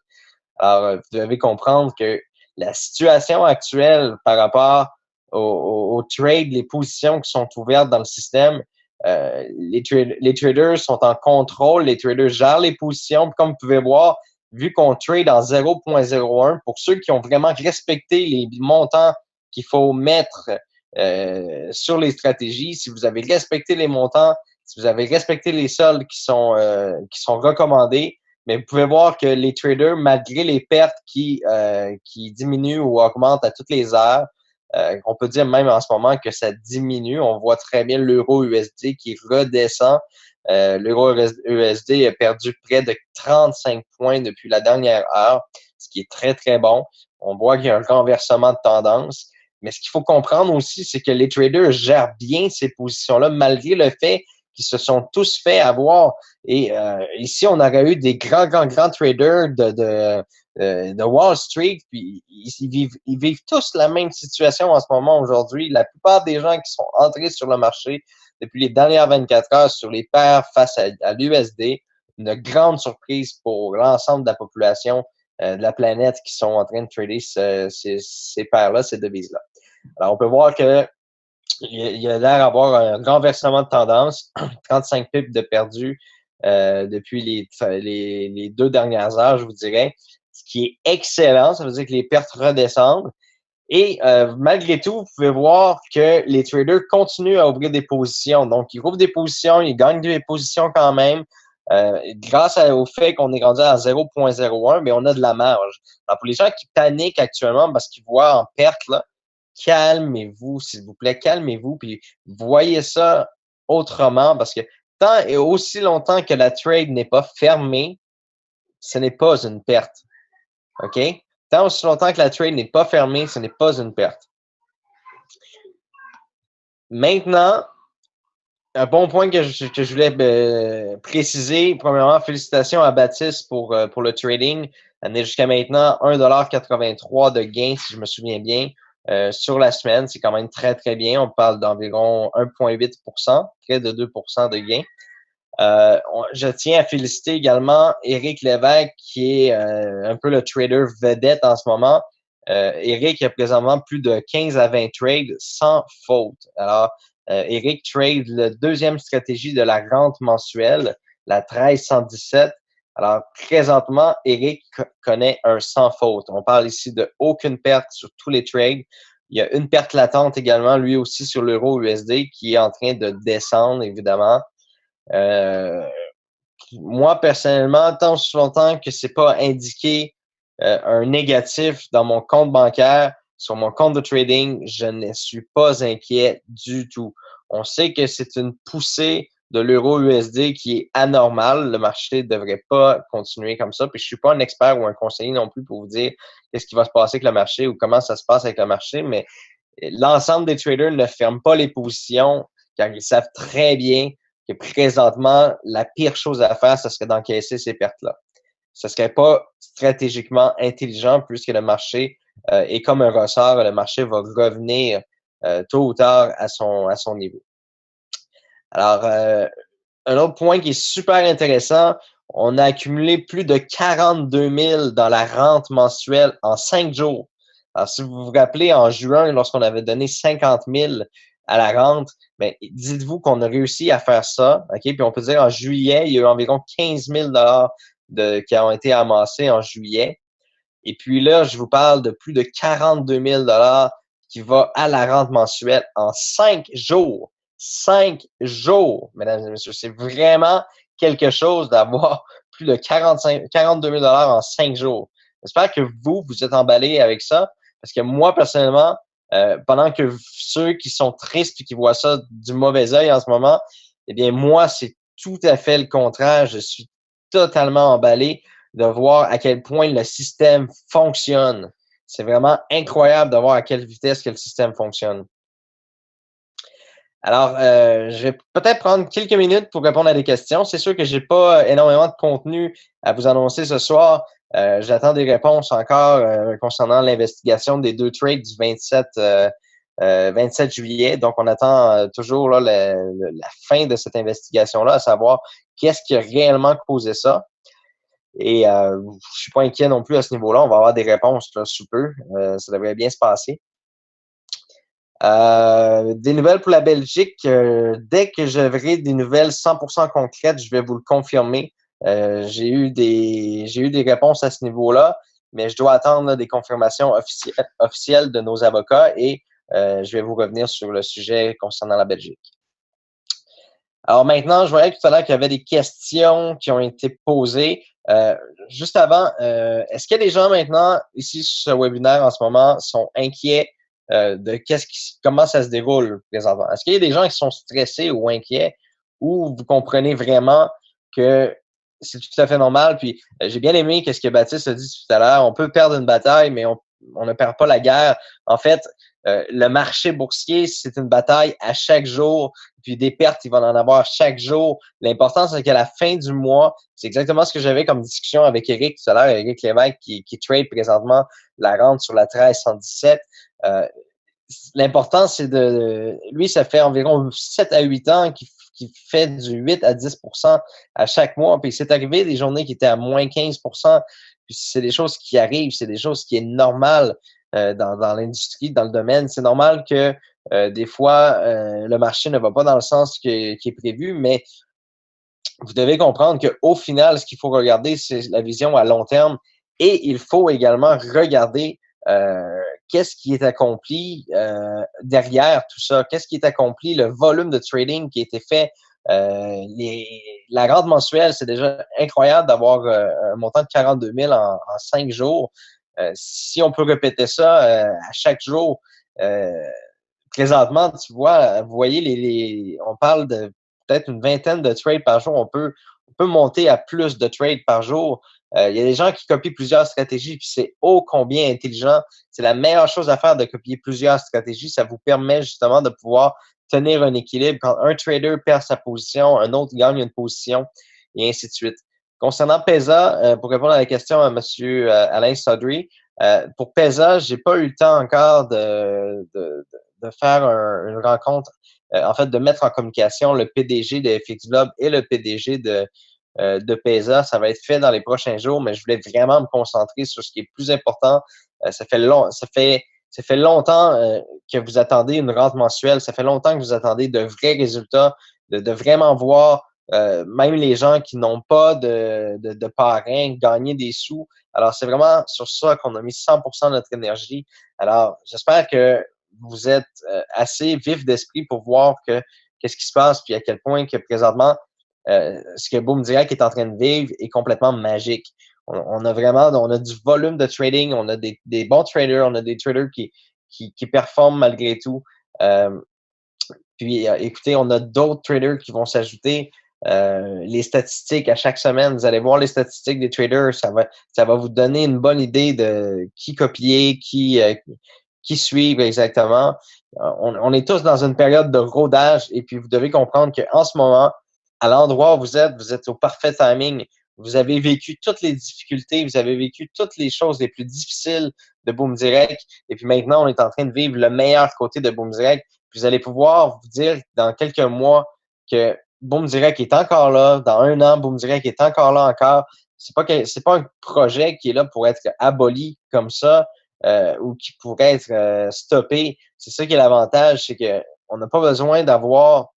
Alors, vous devez comprendre que la situation actuelle par rapport au trade, les positions qui sont ouvertes dans le système, les traders sont en contrôle, les traders gèrent les positions. Puis comme vous pouvez voir, vu qu'on trade en 0.01, pour ceux qui ont vraiment respecté les montants qu'il faut mettre sur les stratégies, si vous avez respecté les montants, si vous avez respecté les soldes qui sont recommandés, mais vous pouvez voir que les traders, malgré les pertes qui diminuent ou augmentent à toutes les heures, on peut dire même en ce moment que ça diminue. On voit très bien l'euro USD qui redescend. L'euro USD a perdu près de 35 points depuis la dernière heure, ce qui est très, très bon. On voit qu'il y a un renversement de tendance. Mais ce qu'il faut comprendre aussi, c'est que les traders gèrent bien ces positions-là, malgré le fait qu'ils se sont tous fait avoir. Et ici, on aurait eu des grands traders de Wall Street, puis ils vivent tous la même situation en ce moment aujourd'hui. La plupart des gens qui sont entrés sur le marché depuis les dernières 24 heures sur les paires face à l'USD, une grande surprise pour l'ensemble de la population de la planète qui sont en train de trader ces paires-là, ces devises-là. Alors, on peut voir que il y a l'air d'avoir un renversement de tendance, 35 pips de perdu depuis les 2 dernières heures, je vous dirais, ce qui est excellent. Ça veut dire que les pertes redescendent. Et malgré tout, vous pouvez voir que les traders continuent à ouvrir des positions. Donc, ils ouvrent des positions, ils gagnent des positions quand même. Grâce au fait qu'on est rendu à 0.01, mais on a de la marge. Alors, pour les gens qui paniquent actuellement parce qu'ils voient en perte, là, calmez-vous, s'il vous plaît, calmez-vous, puis voyez ça autrement, parce que tant et aussi longtemps que la trade n'est pas fermée, ce n'est pas une perte. OK? Tant aussi longtemps que la trade n'est pas fermée, ce n'est pas une perte. Maintenant, un bon point que je voulais préciser, premièrement, félicitations à Baptiste pour le trading. On est jusqu'à maintenant 1,83 $ de gain, si je me souviens bien. Sur la semaine, c'est quand même très, très bien. On parle d'environ 1,8%, près de 2% de gain. Je tiens à féliciter également Éric Lévesque, qui est un peu le trader vedette en ce moment. Éric a présentement plus de 15 à 20 trades sans faute. Alors, Éric trade la deuxième stratégie de la rente mensuelle, la 1317. Alors, présentement, Éric connaît un sans faute. On parle ici de aucune perte sur tous les trades. Il y a une perte latente également, lui aussi, sur l'euro USD qui est en train de descendre, évidemment. Moi, personnellement, tant aussi longtemps que c'est pas indiqué un négatif dans mon compte bancaire, sur mon compte de trading, je ne suis pas inquiet du tout. On sait que c'est une poussée de l'euro USD qui est anormale. Le marché ne devrait pas continuer comme ça. Puis je suis pas un expert ou un conseiller non plus pour vous dire qu'est-ce qui va se passer avec le marché ou comment ça se passe avec le marché, mais l'ensemble des traders ne ferment pas les positions car ils savent très bien que présentement, la pire chose à faire, ce serait d'encaisser ces pertes-là. Ce serait pas stratégiquement intelligent puisque le marché est comme un ressort, le marché va revenir tôt ou tard à son niveau. Alors, un autre point qui est super intéressant, on a accumulé plus de 42 000 dans la rente mensuelle en 5 jours. Alors, si vous vous rappelez, en juin, lorsqu'on avait donné 50 000 à la rente, ben, dites-vous qu'on a réussi à faire ça. OK? Puis on peut dire en juillet, il y a eu environ 15 000 qui ont été amassés en juillet. Et puis là, je vous parle de plus de 42 000 qui va à la rente mensuelle en 5 jours. 5 jours, mesdames et messieurs. C'est vraiment quelque chose d'avoir plus de 42 000 en 5 jours. J'espère que vous êtes emballés avec ça, parce que moi, personnellement, pendant que ceux qui sont tristes et qui voient ça du mauvais œil en ce moment, eh bien, moi, c'est tout à fait le contraire. Je suis totalement emballé de voir à quel point le système fonctionne. C'est vraiment incroyable de voir à quelle vitesse que le système fonctionne. Alors, je vais peut-être prendre quelques minutes pour répondre à des questions. C'est sûr que j'ai pas énormément de contenu à vous annoncer ce soir. J'attends des réponses encore concernant l'investigation des 2 trades du 27 juillet. Donc, on attend toujours là, la fin de cette investigation-là, à savoir qu'est-ce qui a réellement causé ça. Et je suis pas inquiet non plus à ce niveau-là. On va avoir des réponses là, sous peu. Ça devrait bien se passer. Des nouvelles pour la Belgique. Dès que j'aurai des nouvelles 100% concrètes, je vais vous le confirmer. J'ai eu des réponses à ce niveau-là, mais je dois attendre là, des confirmations officielles de nos avocats et je vais vous revenir sur le sujet concernant la Belgique. Alors maintenant, je voyais tout à l'heure qu'il y avait des questions qui ont été posées. Juste avant, est-ce qu'il y a des gens maintenant, ici sur ce webinaire en ce moment, sont inquiets de comment ça se déroule présentement? Est-ce qu'il y a des gens qui sont stressés ou inquiets ou vous comprenez vraiment que c'est tout à fait normal? Puis j'ai bien aimé ce que Baptiste a dit tout à l'heure. On peut perdre une bataille, mais on ne perd pas la guerre. En fait, le marché boursier, c'est une bataille à chaque jour. Puis des pertes, il va en avoir chaque jour. L'important, c'est qu'à la fin du mois, c'est exactement ce que j'avais comme discussion avec Eric tout à l'heure, Eric Lévesque qui trade présentement la rente sur la 1317. L'important, c'est lui, ça fait environ 7 à 8 ans qu'il fait du 8 à 10% à chaque mois. Puis c'est arrivé des journées qui étaient à moins 15%. Puis c'est des choses qui arrivent, c'est des choses qui est normales dans l'industrie, dans le domaine. C'est normal que des fois, le marché ne va pas dans le sens qui est prévu, mais vous devez comprendre qu'au final, ce qu'il faut regarder, c'est la vision à long terme et il faut également regarder qu'est-ce qui est accompli derrière tout ça, qu'est-ce qui est accompli, le volume de trading qui a été fait. La rente mensuelle, c'est déjà incroyable d'avoir un montant de 42 000 en 5 jours. Si on peut répéter ça à chaque jour, présentement, tu vois, vous voyez, on parle de peut-être une vingtaine de trades par jour. On peut monter à plus de trades par jour. Il y a des gens qui copient plusieurs stratégies, puis c'est ô combien intelligent. C'est la meilleure chose à faire de copier plusieurs stratégies. Ça vous permet justement de pouvoir tenir un équilibre. Quand un trader perd sa position, un autre gagne une position, et ainsi de suite. Concernant PESA, pour répondre à la question à M. Alain Sodry, pour PESA, j'ai pas eu le temps encore de faire une rencontre, en fait, de mettre en communication le PDG de FX Globe et le PDG de PESA. Ça va être fait dans les prochains jours, mais je voulais vraiment me concentrer sur ce qui est plus important. Ça fait longtemps que vous attendez une rente mensuelle. Ça fait longtemps que vous attendez de vrais résultats, de vraiment voir même les gens qui n'ont pas de parrain gagner des sous. Alors, c'est vraiment sur ça qu'on a mis 100% de notre énergie. Alors, j'espère que vous êtes assez vif d'esprit pour voir qu'est-ce qui se passe, puis à quel point que présentement, ce que Boom Direct est en train de vivre est complètement magique. On a du volume de trading, on a des bons traders, on a des traders qui performent malgré tout. Puis, écoutez, on a d'autres traders qui vont s'ajouter. Les statistiques à chaque semaine, vous allez voir les statistiques des traders, ça va vous donner une bonne idée de qui copier, qui suivre exactement. On est tous dans une période de rodage et puis vous devez comprendre qu'en ce moment, à l'endroit où vous êtes au parfait timing. Vous avez vécu toutes les difficultés, vous avez vécu toutes les choses les plus difficiles de Boom Direct et puis maintenant, on est en train de vivre le meilleur côté de Boom Direct. Puis vous allez pouvoir vous dire dans quelques mois que Boom Direct est encore là. Dans 1 an, Boom Direct est encore là encore. C'est pas un projet qui est là pour être aboli comme ça. Ou qui pourrait être stoppé. C'est ça qui est l'avantage, c'est que on n'a pas besoin d'avoir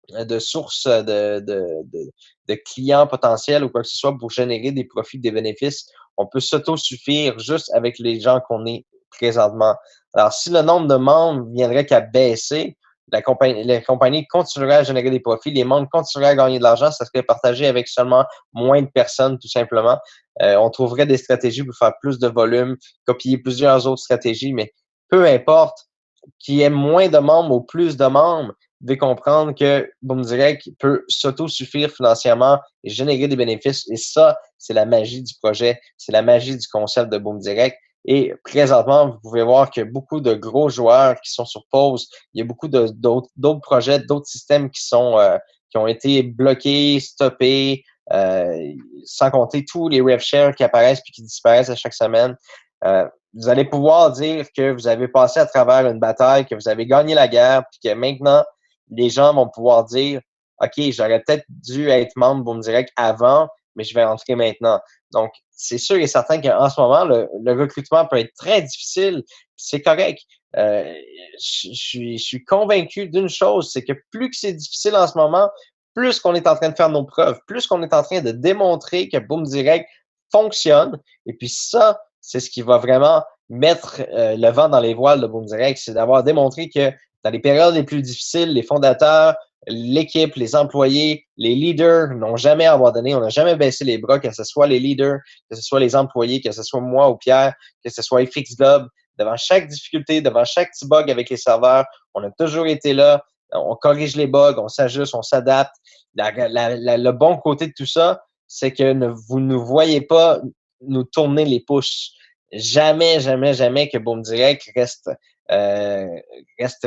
de sources de clients potentiels ou quoi que ce soit pour générer des profits, des bénéfices. On peut s'auto-suffire juste avec les gens qu'on est présentement. Alors, si le nombre de membres viendrait qu'à baisser, la compagnie continuerait à générer des profits, les membres continueraient à gagner de l'argent, ça serait partagé avec seulement moins de personnes, tout simplement. On trouverait des stratégies pour faire plus de volume, copier plusieurs autres stratégies, mais peu importe qu'il y ait moins de membres ou plus de membres, vous devez comprendre que Boom Direct peut s'auto-suffire financièrement et générer des bénéfices. Et ça, c'est la magie du projet, c'est la magie du concept de Boom Direct. Et présentement, vous pouvez voir qu'il y a beaucoup de gros joueurs qui sont sur pause. Il y a beaucoup d'autres projets, d'autres systèmes qui ont été bloqués, stoppés, sans compter tous les rev shares qui apparaissent puis qui disparaissent à chaque semaine. Vous allez pouvoir dire que vous avez passé à travers une bataille, que vous avez gagné la guerre, puis que maintenant, les gens vont pouvoir dire OK, j'aurais peut-être dû être membre Boom Direct avant, mais je vais entrer maintenant. Donc, c'est sûr et certain qu'en ce moment, le recrutement peut être très difficile. C'est correct. Je suis convaincu d'une chose, c'est que plus que c'est difficile en ce moment, plus qu'on est en train de faire nos preuves, plus qu'on est en train de démontrer que Boom Direct fonctionne. Et puis ça, c'est ce qui va vraiment mettre le vent dans les voiles de Boom Direct, c'est d'avoir démontré que dans les périodes les plus difficiles, les fondateurs, l'équipe, les employés, les leaders n'ont jamais abandonné, on n'a jamais baissé les bras, que ce soit les leaders, que ce soit les employés, que ce soit moi ou Pierre, que ce soit FX Globe, devant chaque difficulté, devant chaque petit bug avec les serveurs, on a toujours été là, on corrige les bugs, on s'ajuste, on s'adapte. Le bon côté de tout ça, c'est que vous ne voyez pas nous tourner les pouces. Jamais, jamais, jamais que Boom Direct reste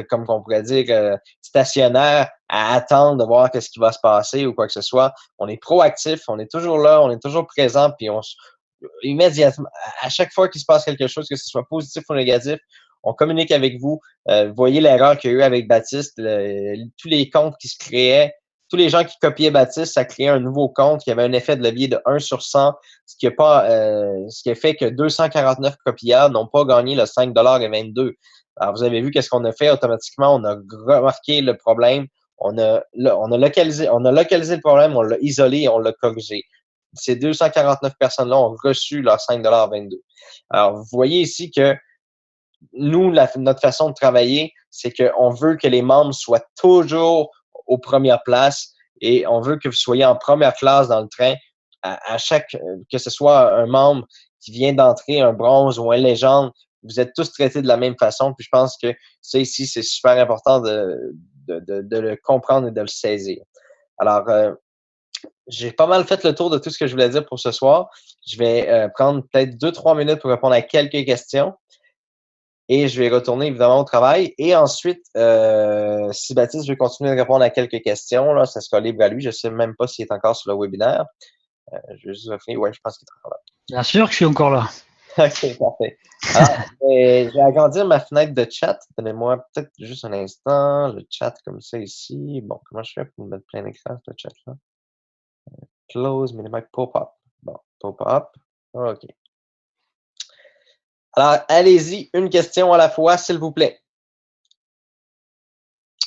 comme on pourrait dire, stationnaire à attendre de voir qu'est-ce qui va se passer ou quoi que ce soit. On est proactif, on est toujours là, on est toujours présent, puis immédiatement, à chaque fois qu'il se passe quelque chose, que ce soit positif ou négatif, on communique avec vous. Vous voyez l'erreur qu'il y a eu avec Baptiste, tous les comptes qui se créaient, tous les gens qui copiaient Baptiste, ça créait un nouveau compte qui avait un effet de levier de 1 sur 100, ce qui a fait que 249 copieurs n'ont pas gagné le 5,22 $. Alors, vous avez vu qu'est-ce qu'on a fait automatiquement, on a remarqué le problème, on a localisé le problème, on l'a isolé et on l'a corrigé. Ces 249 personnes-là ont reçu leur 5,22 $. Alors, vous voyez ici que nous, notre façon de travailler, c'est qu'on veut que les membres soient toujours aux premières places et on veut que vous soyez en première classe dans le train à chaque, que ce soit un membre qui vient d'entrer, un bronze ou un légende, vous êtes tous traités de la même façon. Puis je pense que ça ici, c'est super important de le comprendre et de le saisir. Alors, j'ai pas mal fait le tour de tout ce que je voulais dire pour ce soir. Je vais prendre peut-être 2-3 minutes pour répondre à quelques questions. Et je vais retourner évidemment au travail. Et ensuite, si Baptiste veut continuer de répondre à quelques questions, là, ça sera libre à lui. Je ne sais même pas s'il est encore sur le webinaire. Je vais juste vérifier. Oui, je pense qu'il est encore là. Bien sûr que je suis encore là. OK, parfait. Alors, je vais agrandir ma fenêtre de chat. Donnez-moi peut-être juste un instant. Le chat comme ça ici. Bon, comment je fais pour mettre plein d'écran, ce chat-là? Close, minimize, pop-up. Bon, pop-up. OK. Alors, allez-y, une question à la fois, s'il vous plaît.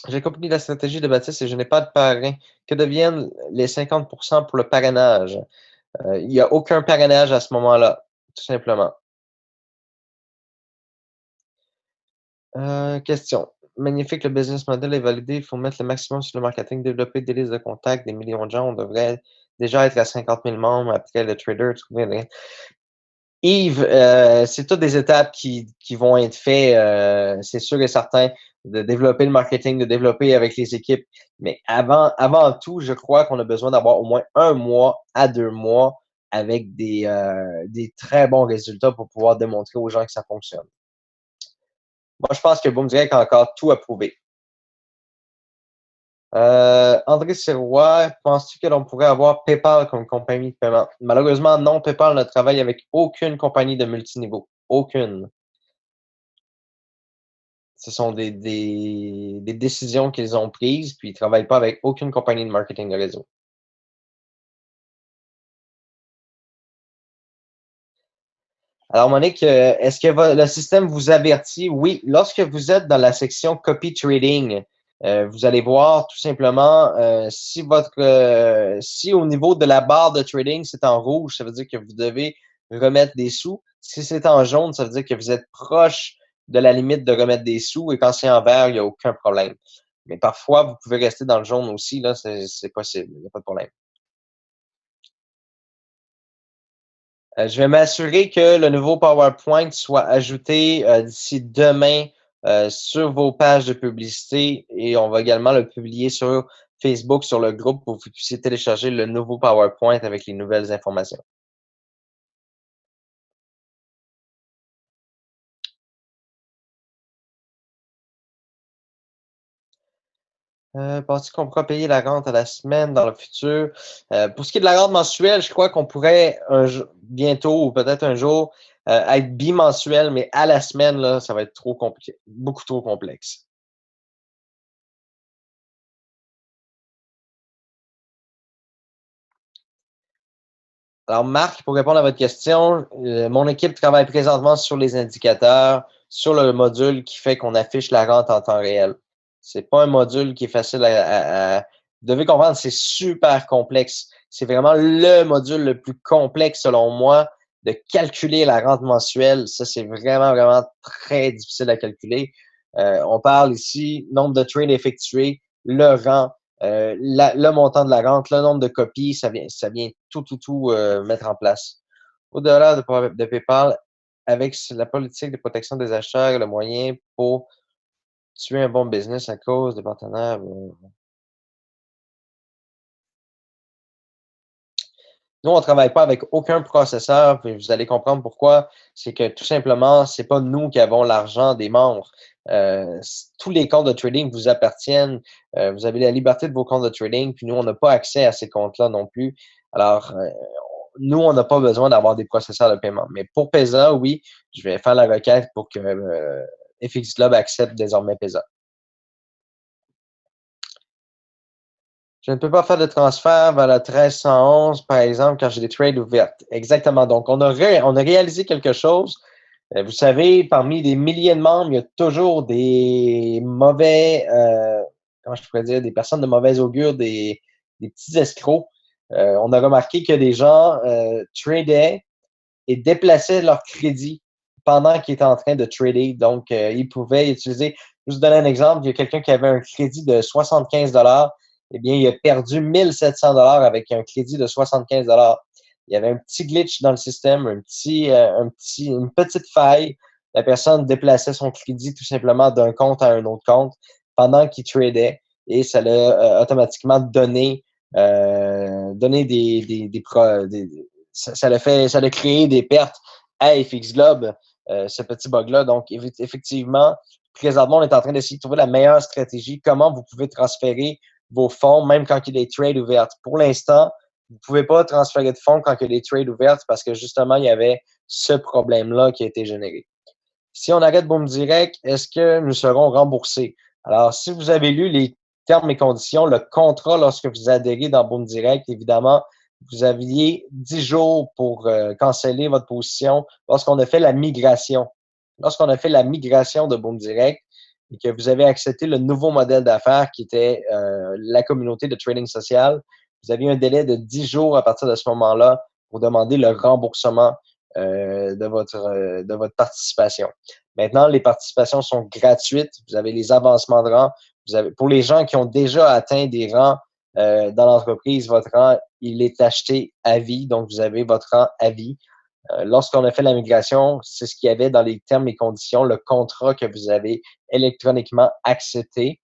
J'ai compris la stratégie de Baptiste et je n'ai pas de parrain. Que deviennent les 50% pour le parrainage? Il n'y a aucun parrainage à ce moment-là, tout simplement. Question. Magnifique, le business model est validé. Il faut mettre le maximum sur le marketing, développer des listes de contacts, des millions de gens. On devrait déjà être à 50 000 membres après le trader. Yves, c'est toutes des étapes qui vont être faites, c'est sûr et certain, de développer le marketing, de développer avec les équipes. Mais avant tout, je crois qu'on a besoin d'avoir au moins 1 mois à 2 mois avec des très bons résultats pour pouvoir démontrer aux gens que ça fonctionne. Moi, je pense que Boom Direct a encore tout à prouver. André Sirois, penses-tu que l'on pourrait avoir PayPal comme compagnie de paiement? Malheureusement, non, PayPal ne travaille avec aucune compagnie de multiniveau. Aucune. Ce sont des décisions qu'ils ont prises, puis ils ne travaillent pas avec aucune compagnie de marketing de réseau. Alors, Monique, est-ce que le système vous avertit? Oui, lorsque vous êtes dans la section copy trading, vous allez voir tout simplement si au niveau de la barre de trading, c'est en rouge, ça veut dire que vous devez remettre des sous. Si c'est en jaune, ça veut dire que vous êtes proche de la limite de remettre des sous et quand c'est en vert, il n'y a aucun problème. Mais parfois, vous pouvez rester dans le jaune aussi, là, c'est possible, il n'y a pas de problème. Je vais m'assurer que le nouveau PowerPoint soit ajouté d'ici demain sur vos pages de publicité et on va également le publier sur Facebook, sur le groupe pour que vous puissiez télécharger le nouveau PowerPoint avec les nouvelles informations. Penses-tu qu'on pourra payer la rente à la semaine dans le futur? Pour ce qui est de la rente mensuelle, je crois qu'on pourrait bientôt ou peut-être un jour être bimensuel, mais à la semaine, là, ça va être trop compliqué, beaucoup trop complexe. Alors, Marc, pour répondre à votre question, mon équipe travaille présentement sur les indicateurs, sur le module qui fait qu'on affiche la rente en temps réel. C'est pas un module qui est facile Vous devez comprendre, c'est super complexe. C'est vraiment le module le plus complexe, selon moi, de calculer la rente mensuelle. Ça, c'est vraiment, vraiment très difficile à calculer. On parle ici nombre de trades effectués, le rang, le montant de la rente, le nombre de copies, ça vient tout mettre en place. Au-delà de PayPal, avec la politique de protection des acheteurs, le moyen pour tuer un bon business à cause des partenaires. Nous, on travaille pas avec aucun processeur, puis vous allez comprendre pourquoi. C'est que tout simplement, c'est pas nous qui avons l'argent des membres. Tous les comptes de trading vous appartiennent. Vous avez la liberté de vos comptes de trading, puis nous, on n'a pas accès à ces comptes-là non plus. Alors, nous, on n'a pas besoin d'avoir des processeurs de paiement. Mais pour PESA, oui, je vais faire la requête pour que FX Globe accepte désormais PESA. Je ne peux pas faire de transfert vers la 1311, par exemple, quand j'ai des trades ouvertes. Exactement. Donc, on a réalisé quelque chose. Vous savez, parmi des milliers de membres, il y a toujours des mauvais, comment je pourrais dire, des personnes de mauvais augure, des petits escrocs. On a remarqué que des gens tradaient et déplaçaient leur crédit pendant qu'ils étaient en train de trader. Donc, ils pouvaient utiliser, je vous donne un exemple, il y a quelqu'un qui avait un crédit de 75 eh bien, il a perdu 1700 avec un crédit de 75 Il y avait un petit glitch dans le système, une petite faille. La personne déplaçait son crédit tout simplement d'un compte à un autre compte pendant qu'il tradait et ça l'a automatiquement donné ça a créé des pertes à FX Globe, ce petit bug-là. Donc, effectivement, présentement, on est en train d'essayer de trouver la meilleure stratégie, comment vous pouvez transférer vos fonds, même quand il y a des trades ouvertes. Pour l'instant, vous ne pouvez pas transférer de fonds quand il y a des trades ouvertes parce que justement, il y avait ce problème-là qui a été généré. Si on arrête Boom Direct, est-ce que nous serons remboursés? Alors, si vous avez lu les termes et conditions, le contrat lorsque vous adhérez dans Boom Direct, évidemment, vous aviez 10 jours pour canceller votre position lorsqu'on a fait la migration. Lorsqu'on a fait la migration de Boom Direct et que vous avez accepté le nouveau modèle d'affaires qui était la communauté de trading social, vous aviez un délai de 10 jours à partir de ce moment-là pour demander le remboursement de votre participation. Maintenant, les participations sont gratuites. Vous avez les avancements de rang. Pour les gens qui ont déjà atteint des rangs dans l'entreprise, votre rang, il est acheté à vie. Donc, vous avez votre rang à vie. Lorsqu'on a fait la migration, c'est ce qu'il y avait dans les termes et conditions, le contrat que vous avez électroniquement accepté.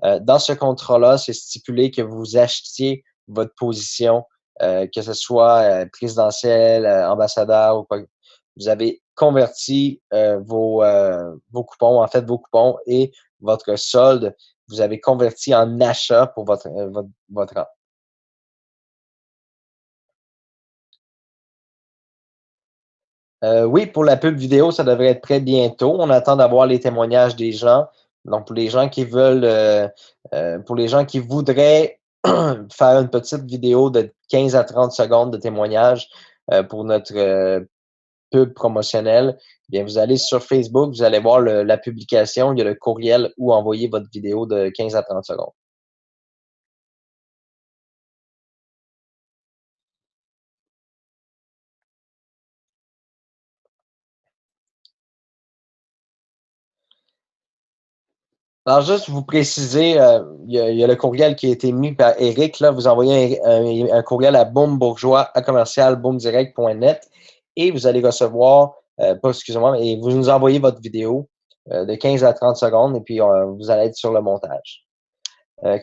Dans ce contrat-là, c'est stipulé que vous achetiez votre position, que ce soit présidentiel, ambassadeur ou quoi. Vous avez converti vos coupons, en fait, vos coupons et votre solde, vous avez converti en achat pour votre rang. Oui, pour la pub vidéo, ça devrait être prêt bientôt. On attend d'avoir les témoignages des gens. Donc, pour les gens qui voudraient faire une petite vidéo de 15 à 30 secondes de témoignage pour notre pub promotionnelle, eh bien, vous allez sur Facebook, vous allez voir la publication, il y a le courriel où envoyer votre vidéo de 15 à 30 secondes. Alors, juste vous préciser, il y a le courriel qui a été mis par Eric. Là, vous envoyez un courriel à boombourgeois@commercial.boomdirect.net et vous allez recevoir, excusez-moi, et vous nous envoyez votre vidéo de 15 à 30 secondes et puis vous allez être sur le montage.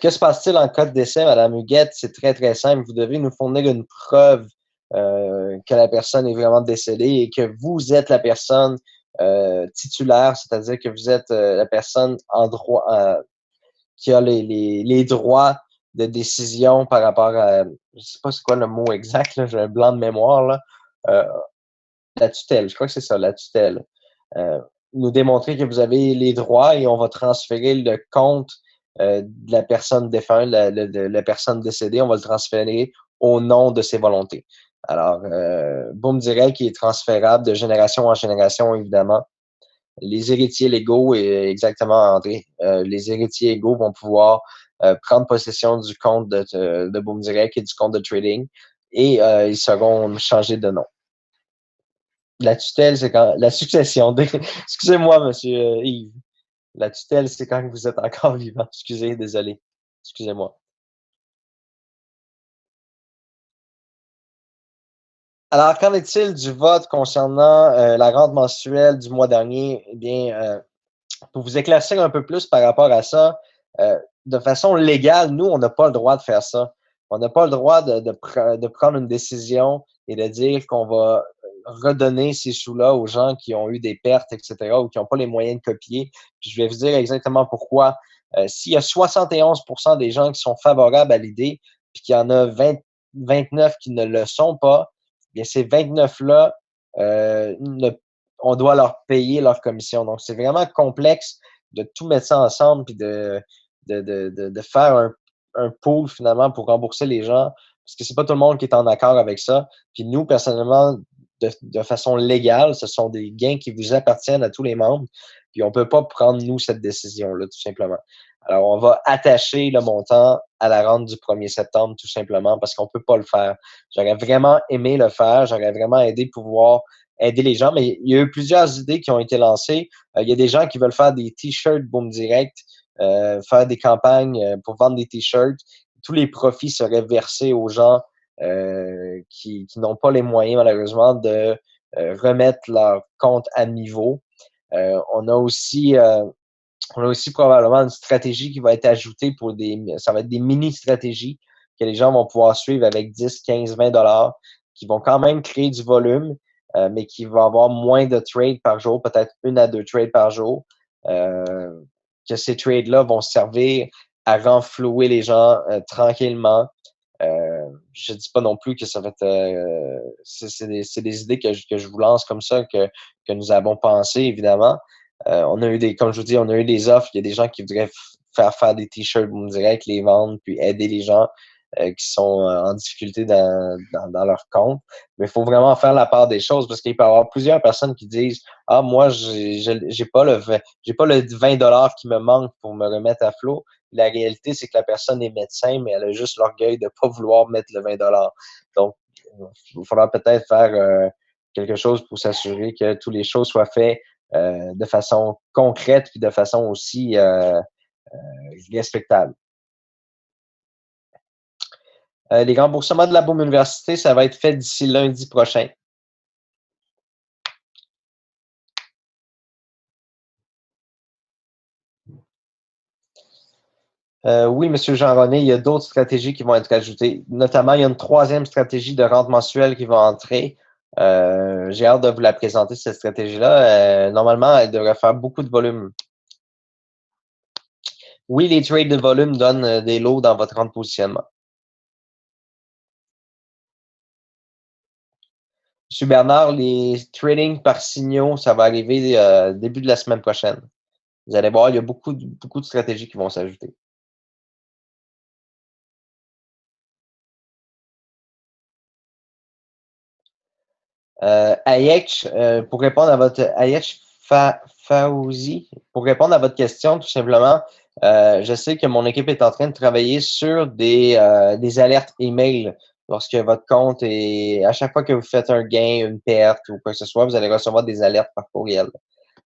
Que se passe-t-il en cas de décès, Madame Huguette? C'est très, très simple. Vous devez nous fournir une preuve que la personne est vraiment décédée et que vous êtes la personne titulaire, c'est-à-dire que vous êtes la personne en droit qui a les droits de décision par rapport à, je sais pas c'est quoi le mot exact, là, j'ai un blanc de mémoire, là. La tutelle, je crois que c'est ça, la tutelle. Nous démontrer que vous avez les droits et on va transférer le compte de la personne défunte, de la personne décédée, on va le transférer au nom de ses volontés. Alors, Boom Direct qui est transférable de génération en génération, évidemment. Les héritiers légaux, et exactement, André, les héritiers légaux vont pouvoir prendre possession du compte de Boom Direct et du compte de trading et ils seront changés de nom. La tutelle, c'est quand la succession. Excusez-moi, monsieur Yves. La tutelle, c'est quand vous êtes encore vivant. Excusez, désolé. Excusez-moi. Alors, qu'en est-il du vote concernant la rente mensuelle du mois dernier? Eh bien, pour vous éclaircir un peu plus par rapport à ça, de façon légale, nous, on n'a pas le droit de faire ça. On n'a pas le droit de prendre une décision et de dire qu'on va redonner ces sous-là aux gens qui ont eu des pertes, etc., ou qui n'ont pas les moyens de copier. Puis je vais vous dire exactement pourquoi. S'il y a 71% des gens qui sont favorables à l'idée, puis qu'il y en a 29 qui ne le sont pas, bien ces 29-là on doit leur payer leur commission. Donc, c'est vraiment complexe de tout mettre ça ensemble puis de faire un pool finalement pour rembourser les gens parce que c'est pas tout le monde qui est en accord avec ça. Puis nous, personnellement, de façon légale, ce sont des gains qui vous appartiennent à tous les membres. Puis on peut pas prendre, nous, cette décision-là, tout simplement. Alors, on va attacher le montant à la rente du 1er septembre, tout simplement, parce qu'on peut pas le faire. J'aurais vraiment aimé le faire. J'aurais vraiment aidé pouvoir aider les gens, mais il y a eu plusieurs idées qui ont été lancées. Il y a des gens qui veulent faire des t-shirts Boom Direct, faire des campagnes pour vendre des t-shirts. Tous les profits seraient versés aux gens qui n'ont pas les moyens, malheureusement, de remettre leur compte à niveau. On a aussi probablement une stratégie qui va être ajoutée ça va être des mini-stratégies que les gens vont pouvoir suivre avec 10, 15, 20 dollars, qui vont quand même créer du volume, mais qui va avoir moins de trades par jour, peut-être 1 à 2 trades par jour, que ces trades-là vont servir à renflouer les gens tranquillement. Je dis pas non plus que ça va être... c'est des idées que je vous lance comme ça, que nous avons pensé, évidemment. On a eu comme je vous dis, on a eu des offres. Il y a des gens qui voudraient faire des t-shirts Boom Direct, les vendre, puis aider les gens qui sont en difficulté dans leur compte. Mais il faut vraiment faire la part des choses parce qu'il peut y avoir plusieurs personnes qui disent ah moi j'ai pas le 20 dollars qui me manque pour me remettre à flot. La réalité c'est que la personne est médecin mais elle a juste l'orgueil de pas vouloir mettre le 20 dollars. Donc il faudra peut-être faire quelque chose pour s'assurer que toutes les choses soient faites de façon concrète puis de façon aussi respectable. Les remboursements de la Boom Université, ça va être fait d'ici lundi prochain. Oui, M. Jean-René, il y a d'autres stratégies qui vont être ajoutées. Notamment, il y a une 3e stratégie de rente mensuelle qui va entrer. J'ai hâte de vous la présenter, cette stratégie-là. Normalement, elle devrait faire beaucoup de volume. Oui, les trades de volume donnent des lots dans votre rente positionnement. M. Bernard, les trading par signaux, ça va arriver début de la semaine prochaine. Vous allez voir, il y a beaucoup de stratégies qui vont s'ajouter. Ayesh, pour répondre à votre Ayesh Faouzi, pour répondre à votre question, tout simplement, je sais que mon équipe est en train de travailler sur des alertes email lorsque votre compte est, à chaque fois que vous faites un gain, une perte ou quoi que ce soit, vous allez recevoir des alertes par courriel.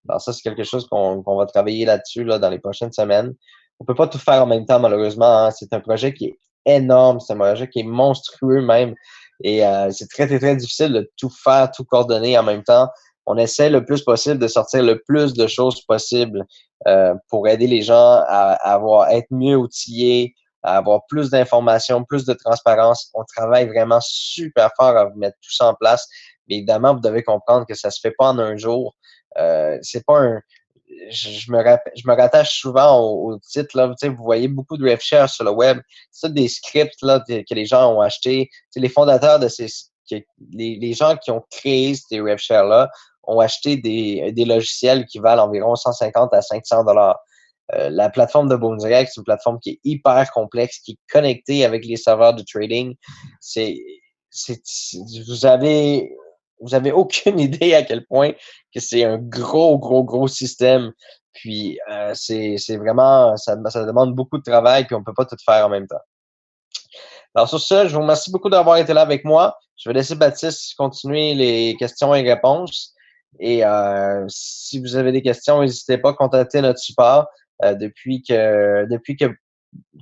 Alors ça, c'est quelque chose qu'on va travailler là-dessus là, dans les prochaines semaines. On peut pas tout faire en même temps, malheureusement, hein. C'est un projet qui est énorme, c'est un projet qui est monstrueux même. Et c'est très, très, très difficile de tout faire, tout coordonner en même temps. On essaie le plus possible de sortir le plus de choses possibles pour aider les gens à être mieux outillés, à avoir plus d'informations, plus de transparence. On travaille vraiment super fort à mettre tout ça en place. Mais évidemment, vous devez comprendre que ça se fait pas en un jour. C'est pas un. Je me rattache souvent au titre, là. Tu sais, vous voyez beaucoup de RefShare sur le web. C'est des scripts là, que les gens ont achetés. C'est les fondateurs de ces. Les gens qui ont créé ces RefShare-là ont acheté des logiciels qui valent environ 150 à 500 dollars. La plateforme de Boom Direct, c'est une plateforme qui est hyper complexe, qui est connectée avec les serveurs de trading. C'est, vous avez aucune idée à quel point que c'est un gros système. Puis c'est vraiment, ça demande beaucoup de travail, puis on peut pas tout faire en même temps. Alors sur ce, je vous remercie beaucoup d'avoir été là avec moi. Je vais laisser Baptiste continuer les questions et réponses. Et si vous avez des questions, n'hésitez pas à contacter notre support. Depuis que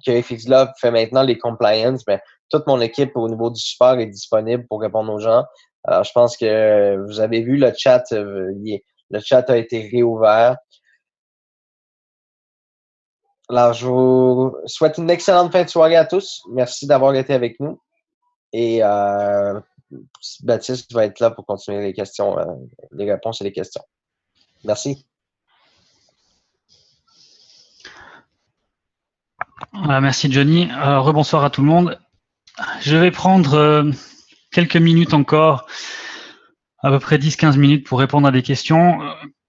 FXLove fait maintenant les compliance, ben, toute mon équipe au niveau du support est disponible pour répondre aux gens. Alors, je pense que vous avez vu le chat a été réouvert. Alors, je vous souhaite une excellente fin de soirée à tous. Merci d'avoir été avec nous. Et Baptiste va être là pour continuer les questions, les réponses et les questions. Merci. Merci Johnny. Rebonsoir à tout le monde. Je vais prendre quelques minutes encore, à peu près 10-15 minutes pour répondre à des questions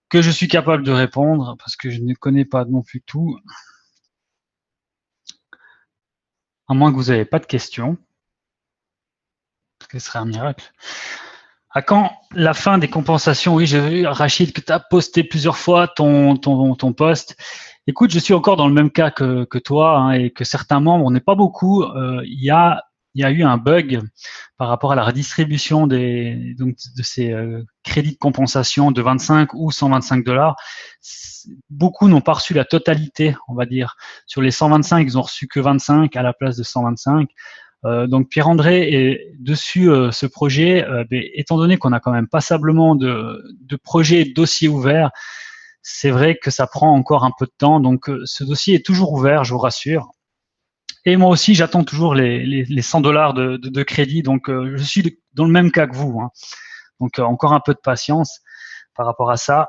que je suis capable de répondre parce que je ne connais pas non plus tout. À moins que vous n'ayez pas de questions. Ce serait un miracle. À quand la fin des compensations? Oui, j'ai vu, Rachid, que tu as posté plusieurs fois ton post. Écoute, je suis encore dans le même cas que toi hein, et que certains membres, on n'est pas beaucoup. Il y a eu un bug par rapport à la redistribution de ces crédits de compensation de 25 ou 125 dollars. Beaucoup n'ont pas reçu la totalité, on va dire. Sur les 125, ils ont reçu que 25 à la place de 125. Donc Pierre-André est dessus ce projet, étant donné qu'on a quand même passablement de projets et de dossiers ouverts, c'est vrai que ça prend encore un peu de temps. Donc ce dossier est toujours ouvert, je vous rassure. Et moi aussi, j'attends toujours les 100 dollars de crédit. Donc je suis dans le même cas que vous. Hein. Donc encore un peu de patience par rapport à ça.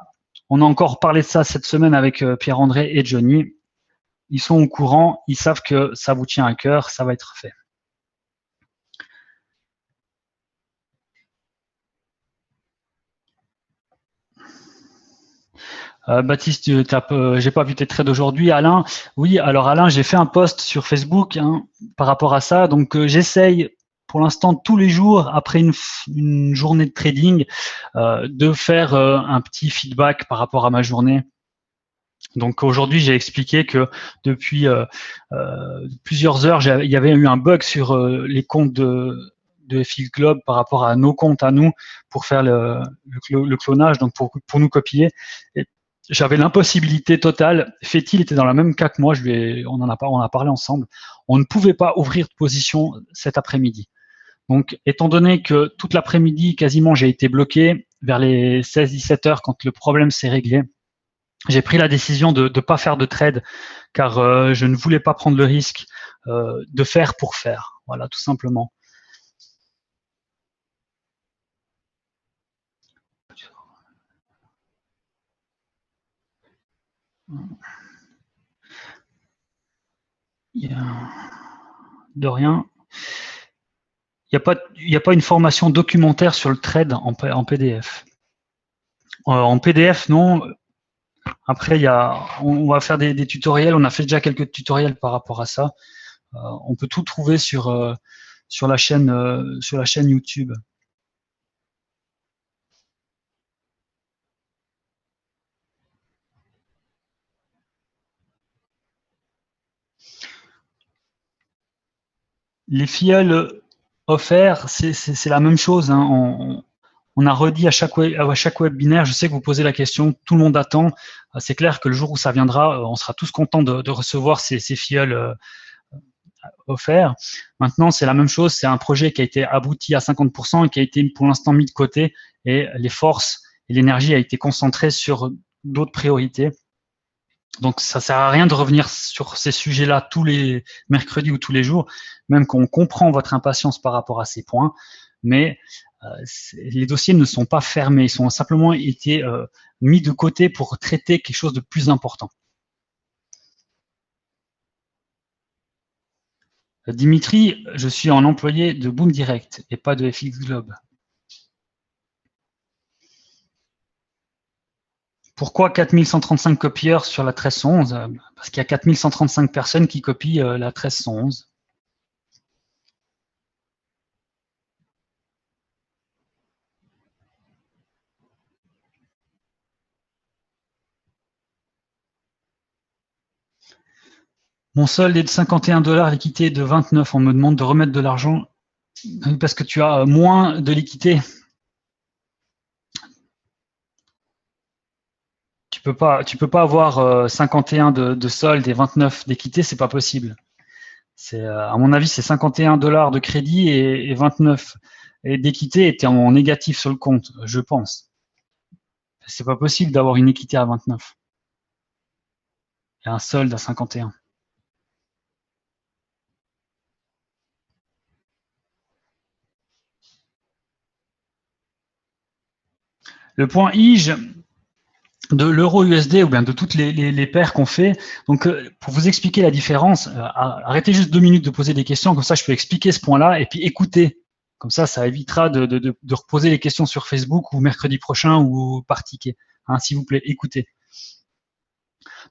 On a encore parlé de ça cette semaine avec Pierre-André et Johnny. Ils sont au courant, ils savent que ça vous tient à cœur, ça va être fait. Baptiste, j'ai pas vu tes trades d'aujourd'hui. Alain, oui, alors Alain, j'ai fait un post sur Facebook hein, par rapport à ça. Donc j'essaye pour l'instant tous les jours, après une journée de trading, de faire un petit feedback par rapport à ma journée. Donc aujourd'hui, j'ai expliqué que depuis plusieurs heures, il y avait eu un bug sur les comptes de FX Globe par rapport à nos comptes à nous pour faire le clonage, donc pour nous copier. Et j'avais l'impossibilité totale. Fétil était dans le même cas que moi. On a parlé ensemble. On ne pouvait pas ouvrir de position cet après-midi. Donc, étant donné que toute l'après-midi, quasiment, j'ai été bloqué vers les 16-17 heures quand le problème s'est réglé, j'ai pris la décision de ne pas faire de trade car je ne voulais pas prendre le risque de faire pour faire. Voilà, tout simplement. De rien. Il n'y a pas une formation documentaire sur le trade en PDF. En PDF, non. Après, on va faire des tutoriels. On a fait déjà quelques tutoriels par rapport à ça. On peut tout trouver sur la chaîne YouTube. Les filleuls offerts, c'est la même chose. Hein. on a redit à chaque webinaire, je sais que vous posez la question, tout le monde attend. C'est clair que le jour où ça viendra, on sera tous contents de recevoir ces filleuls offerts. Maintenant, c'est la même chose, c'est un projet qui a été abouti à 50% et qui a été pour l'instant mis de côté, et les forces et l'énergie a été concentrée sur d'autres priorités. Donc, ça sert à rien de revenir sur ces sujets-là tous les mercredis ou tous les jours, même qu'on comprend votre impatience par rapport à ces points, mais les dossiers ne sont pas fermés, ils ont simplement été mis de côté pour traiter quelque chose de plus important. Dimitri, je suis un employé de Boom Direct et pas de FX Globe. Pourquoi 4135 copieurs sur la 1311? Parce qu'il y a 4135 personnes qui copient la 1311. Mon solde est de 51 $, l'équité est de 29. On me demande de remettre de l'argent parce que tu as moins de liquidité. Tu peux pas avoir 51 de solde et 29 d'équité, c'est pas possible. À mon avis, c'est 51 $ de crédit et 29 d'équité était en négatif sur le compte, je pense. C'est pas possible d'avoir une équité à 29 et un solde à 51. Le point IGE de l'euro USD ou bien de toutes les paires qu'on fait. Donc, pour vous expliquer la différence, arrêtez juste 2 minutes de poser des questions, comme ça je peux expliquer ce point-là, et puis écoutez. Comme ça évitera de reposer les questions sur Facebook ou mercredi prochain ou par ticket. Hein, s'il vous plaît, écoutez.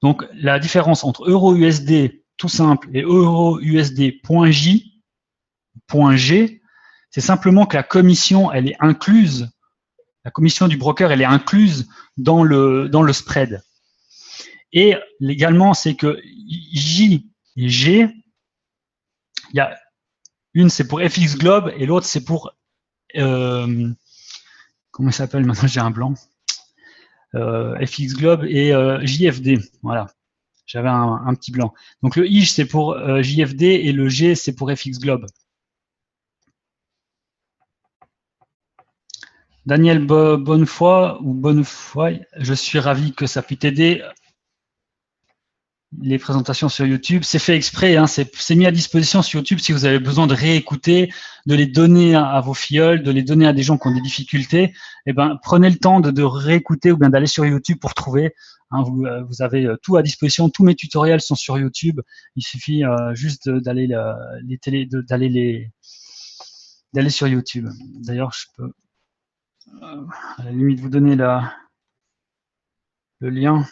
Donc, la différence entre euro USD tout simple et euro USD .J, .G, c'est simplement que la commission, elle est incluse. La commission du broker, elle est incluse dans le spread. Et également, c'est que J et G, il y a une c'est pour FX Globe et l'autre c'est pour comment il s'appelle maintenant, j'ai un blanc. FX Globe et JFD. Voilà, j'avais un petit blanc. Donc le I c'est pour JFD et le G c'est pour FX Globe. Daniel Bonnefoy ou Bonnefoy, je suis ravi que ça puisse t'aider. Les présentations sur YouTube, c'est fait exprès, hein, c'est mis à disposition sur YouTube si vous avez besoin de réécouter, de les donner à vos filleuls, de les donner à des gens qui ont des difficultés. Eh ben, prenez le temps de réécouter ou bien d'aller sur YouTube pour trouver. Hein, vous avez tout à disposition, tous mes tutoriels sont sur YouTube. Il suffit juste d'aller d'aller sur YouTube. D'ailleurs, je peux à la limite vous donner le lien.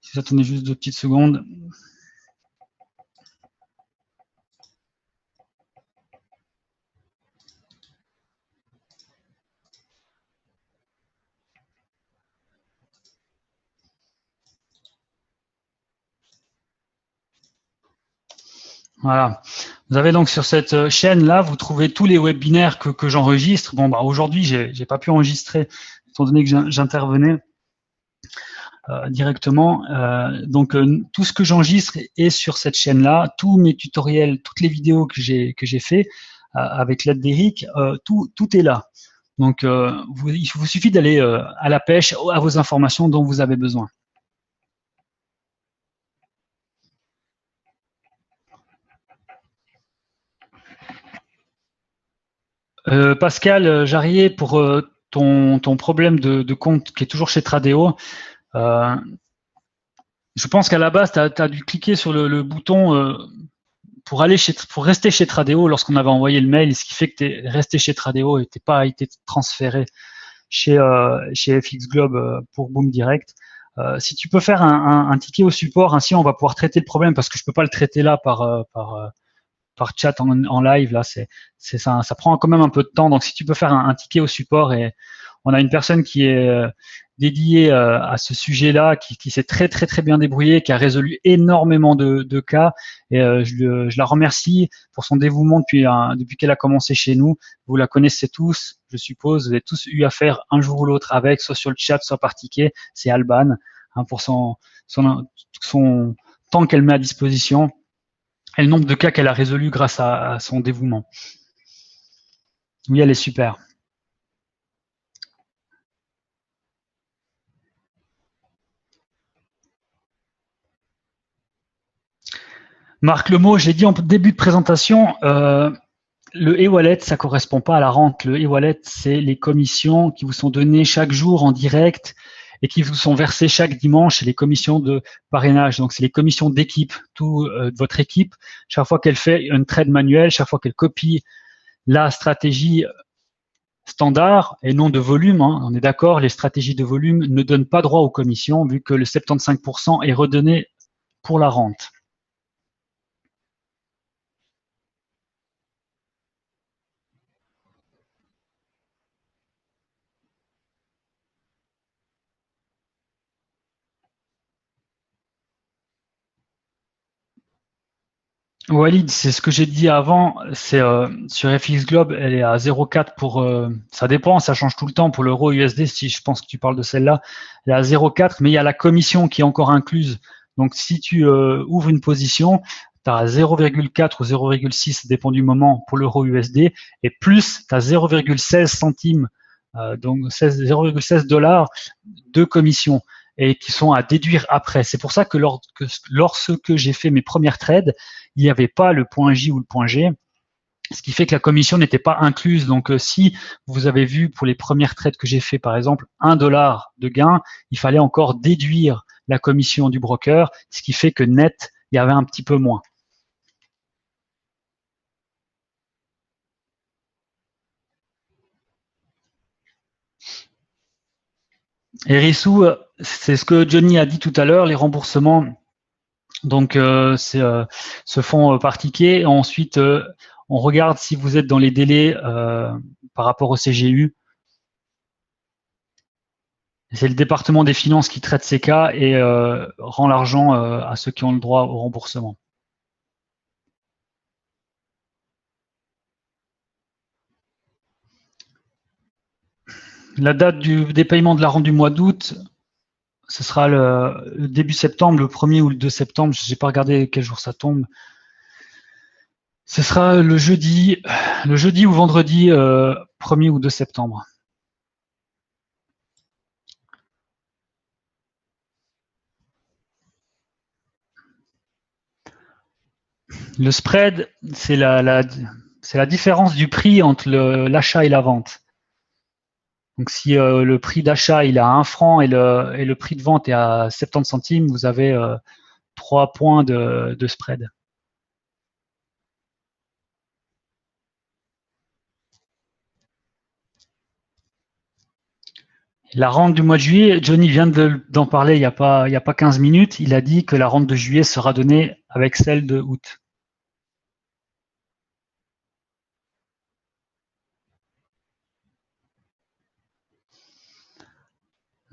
Si vous attendez juste 2 petites secondes. Voilà. Vous avez donc sur cette chaîne-là, vous trouvez tous les webinaires que j'enregistre. Bon, bah aujourd'hui, j'ai pas pu enregistrer, étant donné que j'intervenais directement. Donc, tout ce que j'enregistre est sur cette chaîne-là. Tous mes tutoriels, toutes les vidéos que j'ai fait avec l'aide d'Eric, tout est là. Donc, il vous suffit d'aller à la pêche, à vos informations dont vous avez besoin. Pascal Jarrier, pour ton problème de compte qui est toujours chez Tradeo, je pense qu'à la base, tu as dû cliquer sur le bouton pour rester chez Tradeo lorsqu'on avait envoyé le mail, ce qui fait que tu es resté chez Tradeo et tu n'es pas été transféré chez FX Globe pour Boom Direct. Si tu peux faire un ticket au support, ainsi on va pouvoir traiter le problème parce que je peux pas le traiter là par chat en live, là, ça prend quand même un peu de temps. Donc, si tu peux faire un ticket au support et On a une personne qui est dédiée à ce sujet-là, qui s'est très très très bien débrouillée, qui a résolu énormément de cas. Et je la remercie pour son dévouement depuis qu'elle a commencé chez nous. Vous la connaissez tous, je suppose. Vous avez tous eu affaire un jour ou l'autre avec, soit sur le chat, soit par ticket. C'est Alban, hein, pour son temps qu'elle met à disposition et le nombre de cas qu'elle a résolus grâce à son dévouement. Oui, elle est super. Marc Lemot, j'ai dit en début de présentation, le e-wallet, ça correspond pas à la rente. Le e-wallet, c'est les commissions qui vous sont données chaque jour en direct et qui vous sont versées chaque dimanche. C'est les commissions de parrainage. Donc, c'est les commissions d'équipe, de votre équipe. Chaque fois qu'elle fait une trade manuelle, chaque fois qu'elle copie la stratégie standard et non de volume, hein, on est d'accord, les stratégies de volume ne donnent pas droit aux commissions vu que le 75% est redonné pour la rente. Walid, c'est ce que j'ai dit avant, c'est sur FX Globe, elle est à 0,4 pour, ça dépend, ça change tout le temps pour l'euro USD, si je pense que tu parles de celle-là, elle est à 0,4, mais il y a la commission qui est encore incluse. Donc si tu ouvres une position, tu as 0,4 ou 0,6, ça dépend du moment pour l'euro USD, et plus tu as 0,16 centimes, donc 0,16 dollars de commission, et qui sont à déduire après. C'est pour ça que lorsque j'ai fait mes premières trades, il n'y avait pas le point J ou le point G, ce qui fait que la commission n'était pas incluse. Donc, si vous avez vu pour les premières trades que j'ai fait, par exemple, 1 dollar de gain, il fallait encore déduire la commission du broker, ce qui fait que net, il y avait un petit peu moins. Et Rissou, c'est ce que Johnny a dit tout à l'heure, les remboursements, donc se font par ticket. Ensuite, on regarde si vous êtes dans les délais par rapport au CGU. C'est le département des finances qui traite ces cas et rend l'argent à ceux qui ont le droit au remboursement. La date des paiements de la rente du mois d'août, ce sera le début septembre, le 1er ou le 2 septembre. Je n'ai pas regardé quel jour ça tombe. Ce sera le jeudi ou vendredi 1er ou 2 septembre. Le spread, c'est la différence du prix entre l'achat et la vente. Donc si le prix d'achat il est à 1 franc et le prix de vente est à 70 centimes, vous avez 3 points de spread. La rente du mois de juillet, Johnny vient d'en parler il y a pas 15 minutes. Il a dit que la rente de juillet sera donnée avec celle de août.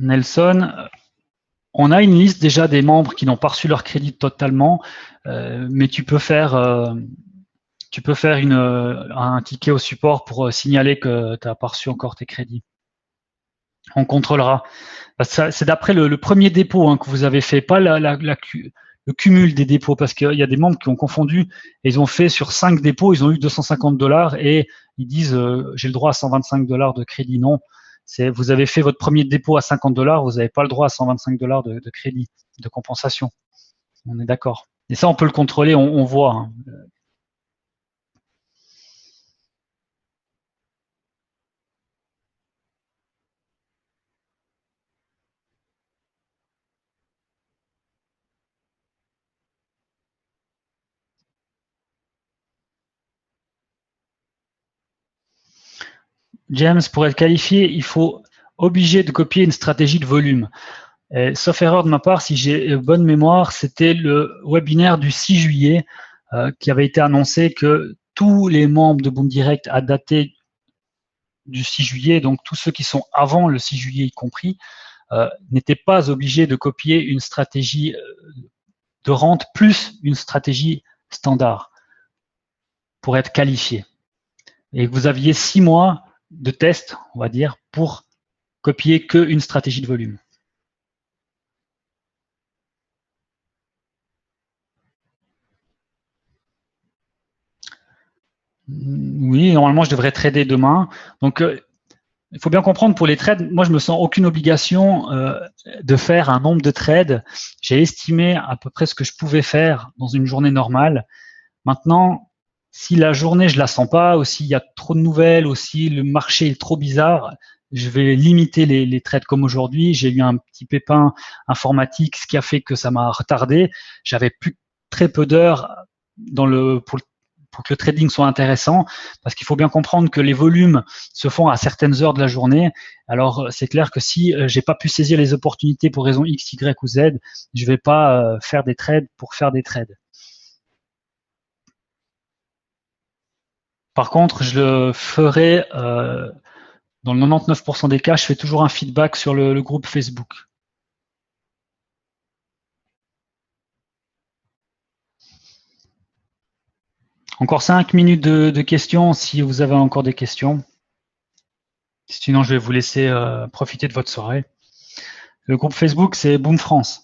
Nelson, on a une liste déjà des membres qui n'ont pas reçu leur crédit totalement, mais tu peux faire un ticket au support pour signaler que tu n'as pas reçu encore tes crédits. On contrôlera. C'est d'après le premier dépôt que vous avez fait, pas le cumul des dépôts, parce qu'il y a des membres qui ont confondu et ils ont fait sur 5 dépôts, ils ont eu 250 $ et ils disent j'ai le droit à 125 $ de crédit. Non, vous avez fait votre premier dépôt à 50 $, vous n'avez pas le droit à 125 $ de crédit, de compensation. On est d'accord. Et ça, on peut le contrôler, on voit. Hein. James, pour être qualifié, il faut obligé de copier une stratégie de volume. Et, sauf erreur de ma part, si j'ai bonne mémoire, c'était le webinaire du 6 juillet qui avait été annoncé que tous les membres de Boom Direct à dater du 6 juillet, donc tous ceux qui sont avant le 6 juillet y compris, n'étaient pas obligés de copier une stratégie de rente plus une stratégie standard pour être qualifié. Et vous aviez 6 mois de test, on va dire, pour copier qu'une stratégie de volume. Oui, normalement, je devrais trader demain. Donc, il faut bien comprendre pour les trades, moi, je me sens aucune obligation de faire un nombre de trades. J'ai estimé à peu près ce que je pouvais faire dans une journée normale. Maintenant, si la journée, je la sens pas, ou s'il y a trop de nouvelles, ou si le marché est trop bizarre, je vais limiter les trades comme aujourd'hui. J'ai eu un petit pépin informatique, ce qui a fait que ça m'a retardé. J'avais plus très peu d'heures pour que le trading soit intéressant, parce qu'il faut bien comprendre que les volumes se font à certaines heures de la journée. Alors, c'est clair que si j'ai pas pu saisir les opportunités pour raison X, Y ou Z, je vais pas faire des trades pour faire des trades. Par contre, je le ferai dans le 99% des cas, je fais toujours un feedback sur le groupe Facebook. Encore 5 minutes de questions si vous avez encore des questions. Sinon, je vais vous laisser profiter de votre soirée. Le groupe Facebook, c'est Boom France.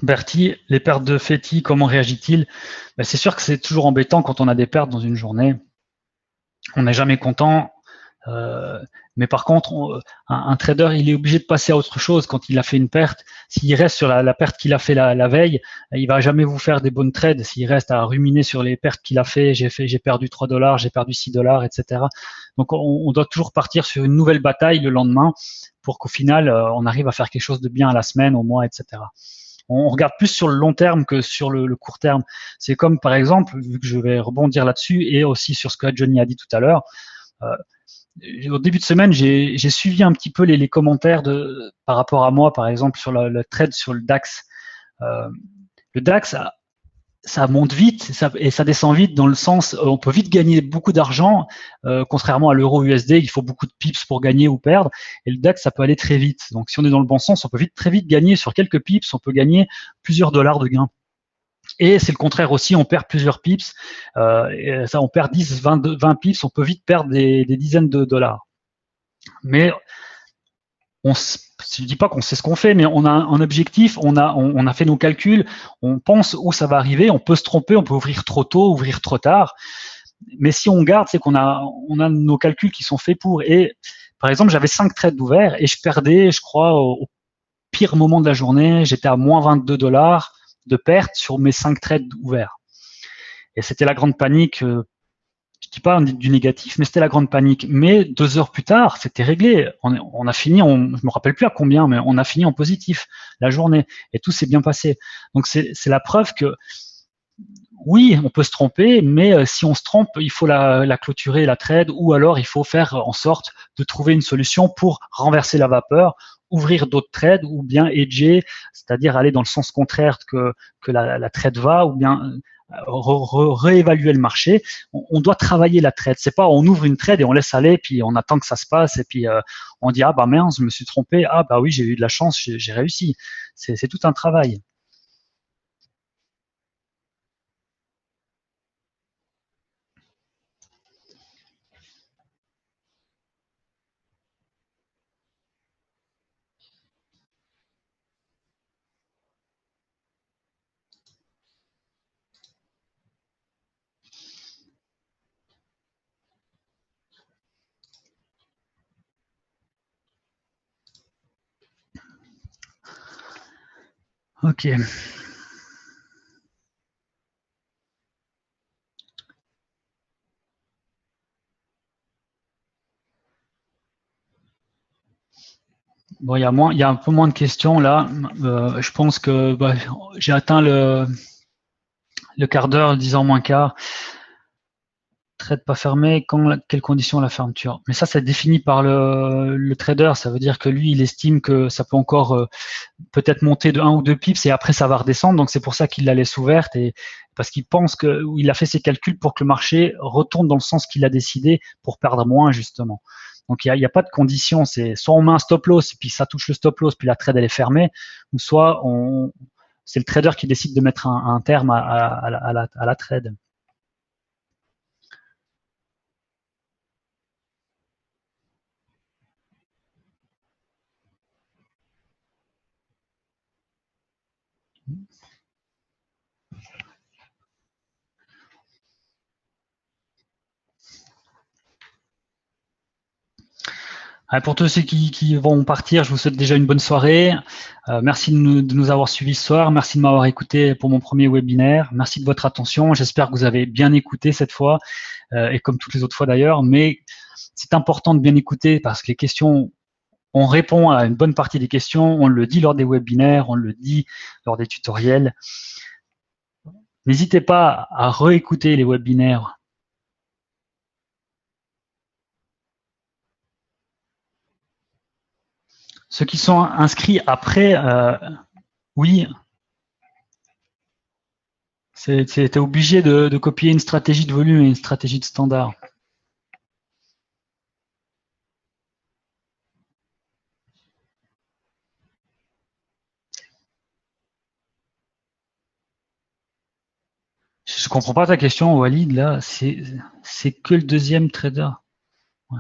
Bertie, les pertes de Fetty, comment réagit-il? C'est sûr que c'est toujours embêtant quand on a des pertes dans une journée. On n'est jamais content. Mais par contre, un trader, il est obligé de passer à autre chose quand il a fait une perte. S'il reste sur la perte qu'il a fait la veille, il va jamais vous faire des bonnes trades. S'il reste à ruminer sur les pertes qu'il a j'ai perdu 3 $, j'ai perdu 6 $, etc. Donc, on doit toujours partir sur une nouvelle bataille le lendemain pour qu'au final, on arrive à faire quelque chose de bien à la semaine, au mois, etc. On regarde plus sur le long terme que sur le court terme. C'est comme, par exemple, vu que je vais rebondir là-dessus et aussi sur ce que Johnny a dit tout à l'heure, au début de semaine, j'ai suivi un petit peu les commentaires par rapport à moi, par exemple, sur le trade sur le DAX. Le DAX, ça monte vite et ça descend vite dans le sens, on peut vite gagner beaucoup d'argent, contrairement à l'euro USD, il faut beaucoup de pips pour gagner ou perdre. Et le DAX, ça peut aller très vite. Donc, si on est dans le bon sens, on peut très vite gagner sur quelques pips, on peut gagner plusieurs dollars de gains. Et c'est le contraire aussi, on perd plusieurs pips, et ça, on perd 10, 20 pips, on peut vite perdre des dizaines de dollars. Mais je dis pas qu'on sait ce qu'on fait, mais on a un objectif, on a fait nos calculs, on pense où ça va arriver, on peut se tromper, on peut ouvrir trop tôt, ouvrir trop tard. Mais si on garde, c'est qu'on a nos calculs qui sont faits pour. Et par exemple, j'avais 5 trades ouverts et je perdais, je crois, au pire moment de la journée, j'étais à moins 22 $ de perte sur mes 5 trades ouverts. Et c'était la grande panique. Je dis pas du négatif, mais c'était la grande panique. Mais 2 heures plus tard, c'était réglé. On a fini, je me rappelle plus à combien, mais on a fini en positif la journée et tout s'est bien passé. Donc c'est la preuve que oui, on peut se tromper, mais si on se trompe, il faut la clôturer, la trade, ou alors il faut faire en sorte de trouver une solution pour renverser la vapeur, ouvrir d'autres trades, ou bien hedger, c'est-à-dire aller dans le sens contraire que la trade va, ou bien réévaluer le marché. On doit travailler la trade. C'est pas on ouvre une trade et on laisse aller, puis on attend que ça se passe, et puis on dit ah bah mince, je me suis trompé, ah bah oui, j'ai eu de la chance, j'ai réussi. C'est tout un travail. Ok. Bon, il y a un peu moins de questions là. Je pense que j'ai atteint le quart d'heure, 10 h moins quart. trade pas fermé, quelles conditions la fermeture? Mais ça, c'est défini par le trader. Ça veut dire que lui, il estime que ça peut encore peut-être monter de 1 ou 2 pips et après ça va redescendre. Donc c'est pour ça qu'il la laisse ouverte et parce qu'il pense qu'il a fait ses calculs pour que le marché retourne dans le sens qu'il a décidé pour perdre moins justement. Donc il y a pas de condition. C'est soit on met un stop loss et puis ça touche le stop loss puis la trade elle est fermée, ou soit c'est le trader qui décide de mettre un terme à la trade. Pour tous ceux qui vont partir, je vous souhaite déjà une bonne soirée. Merci de nous avoir suivis ce soir. Merci de m'avoir écouté pour mon premier webinaire. Merci de votre attention. J'espère que vous avez bien écouté cette fois, et comme toutes les autres fois d'ailleurs. Mais c'est important de bien écouter parce que les questions, on répond à une bonne partie des questions. On le dit lors des webinaires, on le dit lors des tutoriels. N'hésitez pas à réécouter les webinaires. Ceux qui sont inscrits après, oui, t'es obligé de copier une stratégie de volume et une stratégie de standard. Je comprends pas ta question, Walid. Là, c'est que le deuxième trader. Ouais.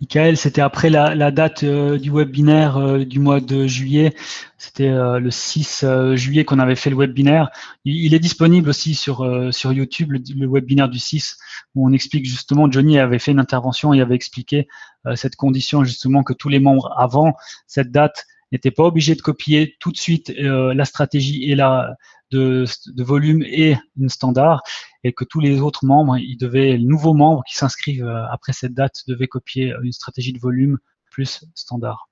Michael, c'était après la date du webinaire du mois de juillet. C'était le 6 juillet qu'on avait fait le webinaire. Il est disponible aussi sur YouTube, le webinaire du 6, où on explique justement, Johnny avait fait une intervention et avait expliqué cette condition justement que tous les membres avant cette date n'étaient pas obligés de copier tout de suite la stratégie et de volume et une standard, et que tous les autres membres, les nouveaux membres qui s'inscrivent après cette date devaient copier une stratégie de volume plus standard.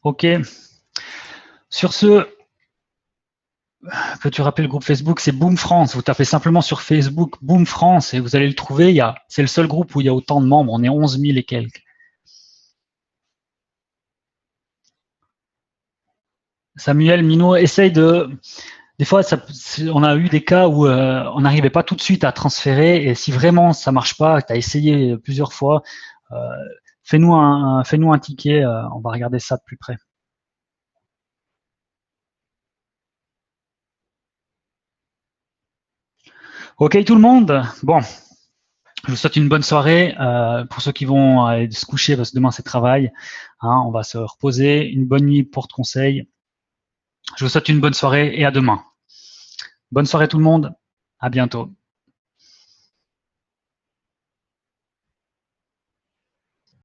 Ok. Sur ce, peux-tu rappeler le groupe Facebook? C'est Boom France. Vous tapez simplement sur Facebook Boom France et vous allez le trouver. C'est le seul groupe où il y a autant de membres. On est 11 000 et quelques. Samuel Minot, essaye de... Des fois, on a eu des cas où on n'arrivait pas tout de suite à transférer, et si vraiment ça marche pas, tu as essayé plusieurs fois, fais-nous un ticket, on va regarder ça de plus près. Ok tout le monde, bon, je vous souhaite une bonne soirée. Pour ceux qui vont aller se coucher parce que demain c'est travail, hein, on va se reposer. Une bonne nuit porte-conseil. Je vous souhaite une bonne soirée et à demain. Bonne soirée tout le monde, à bientôt.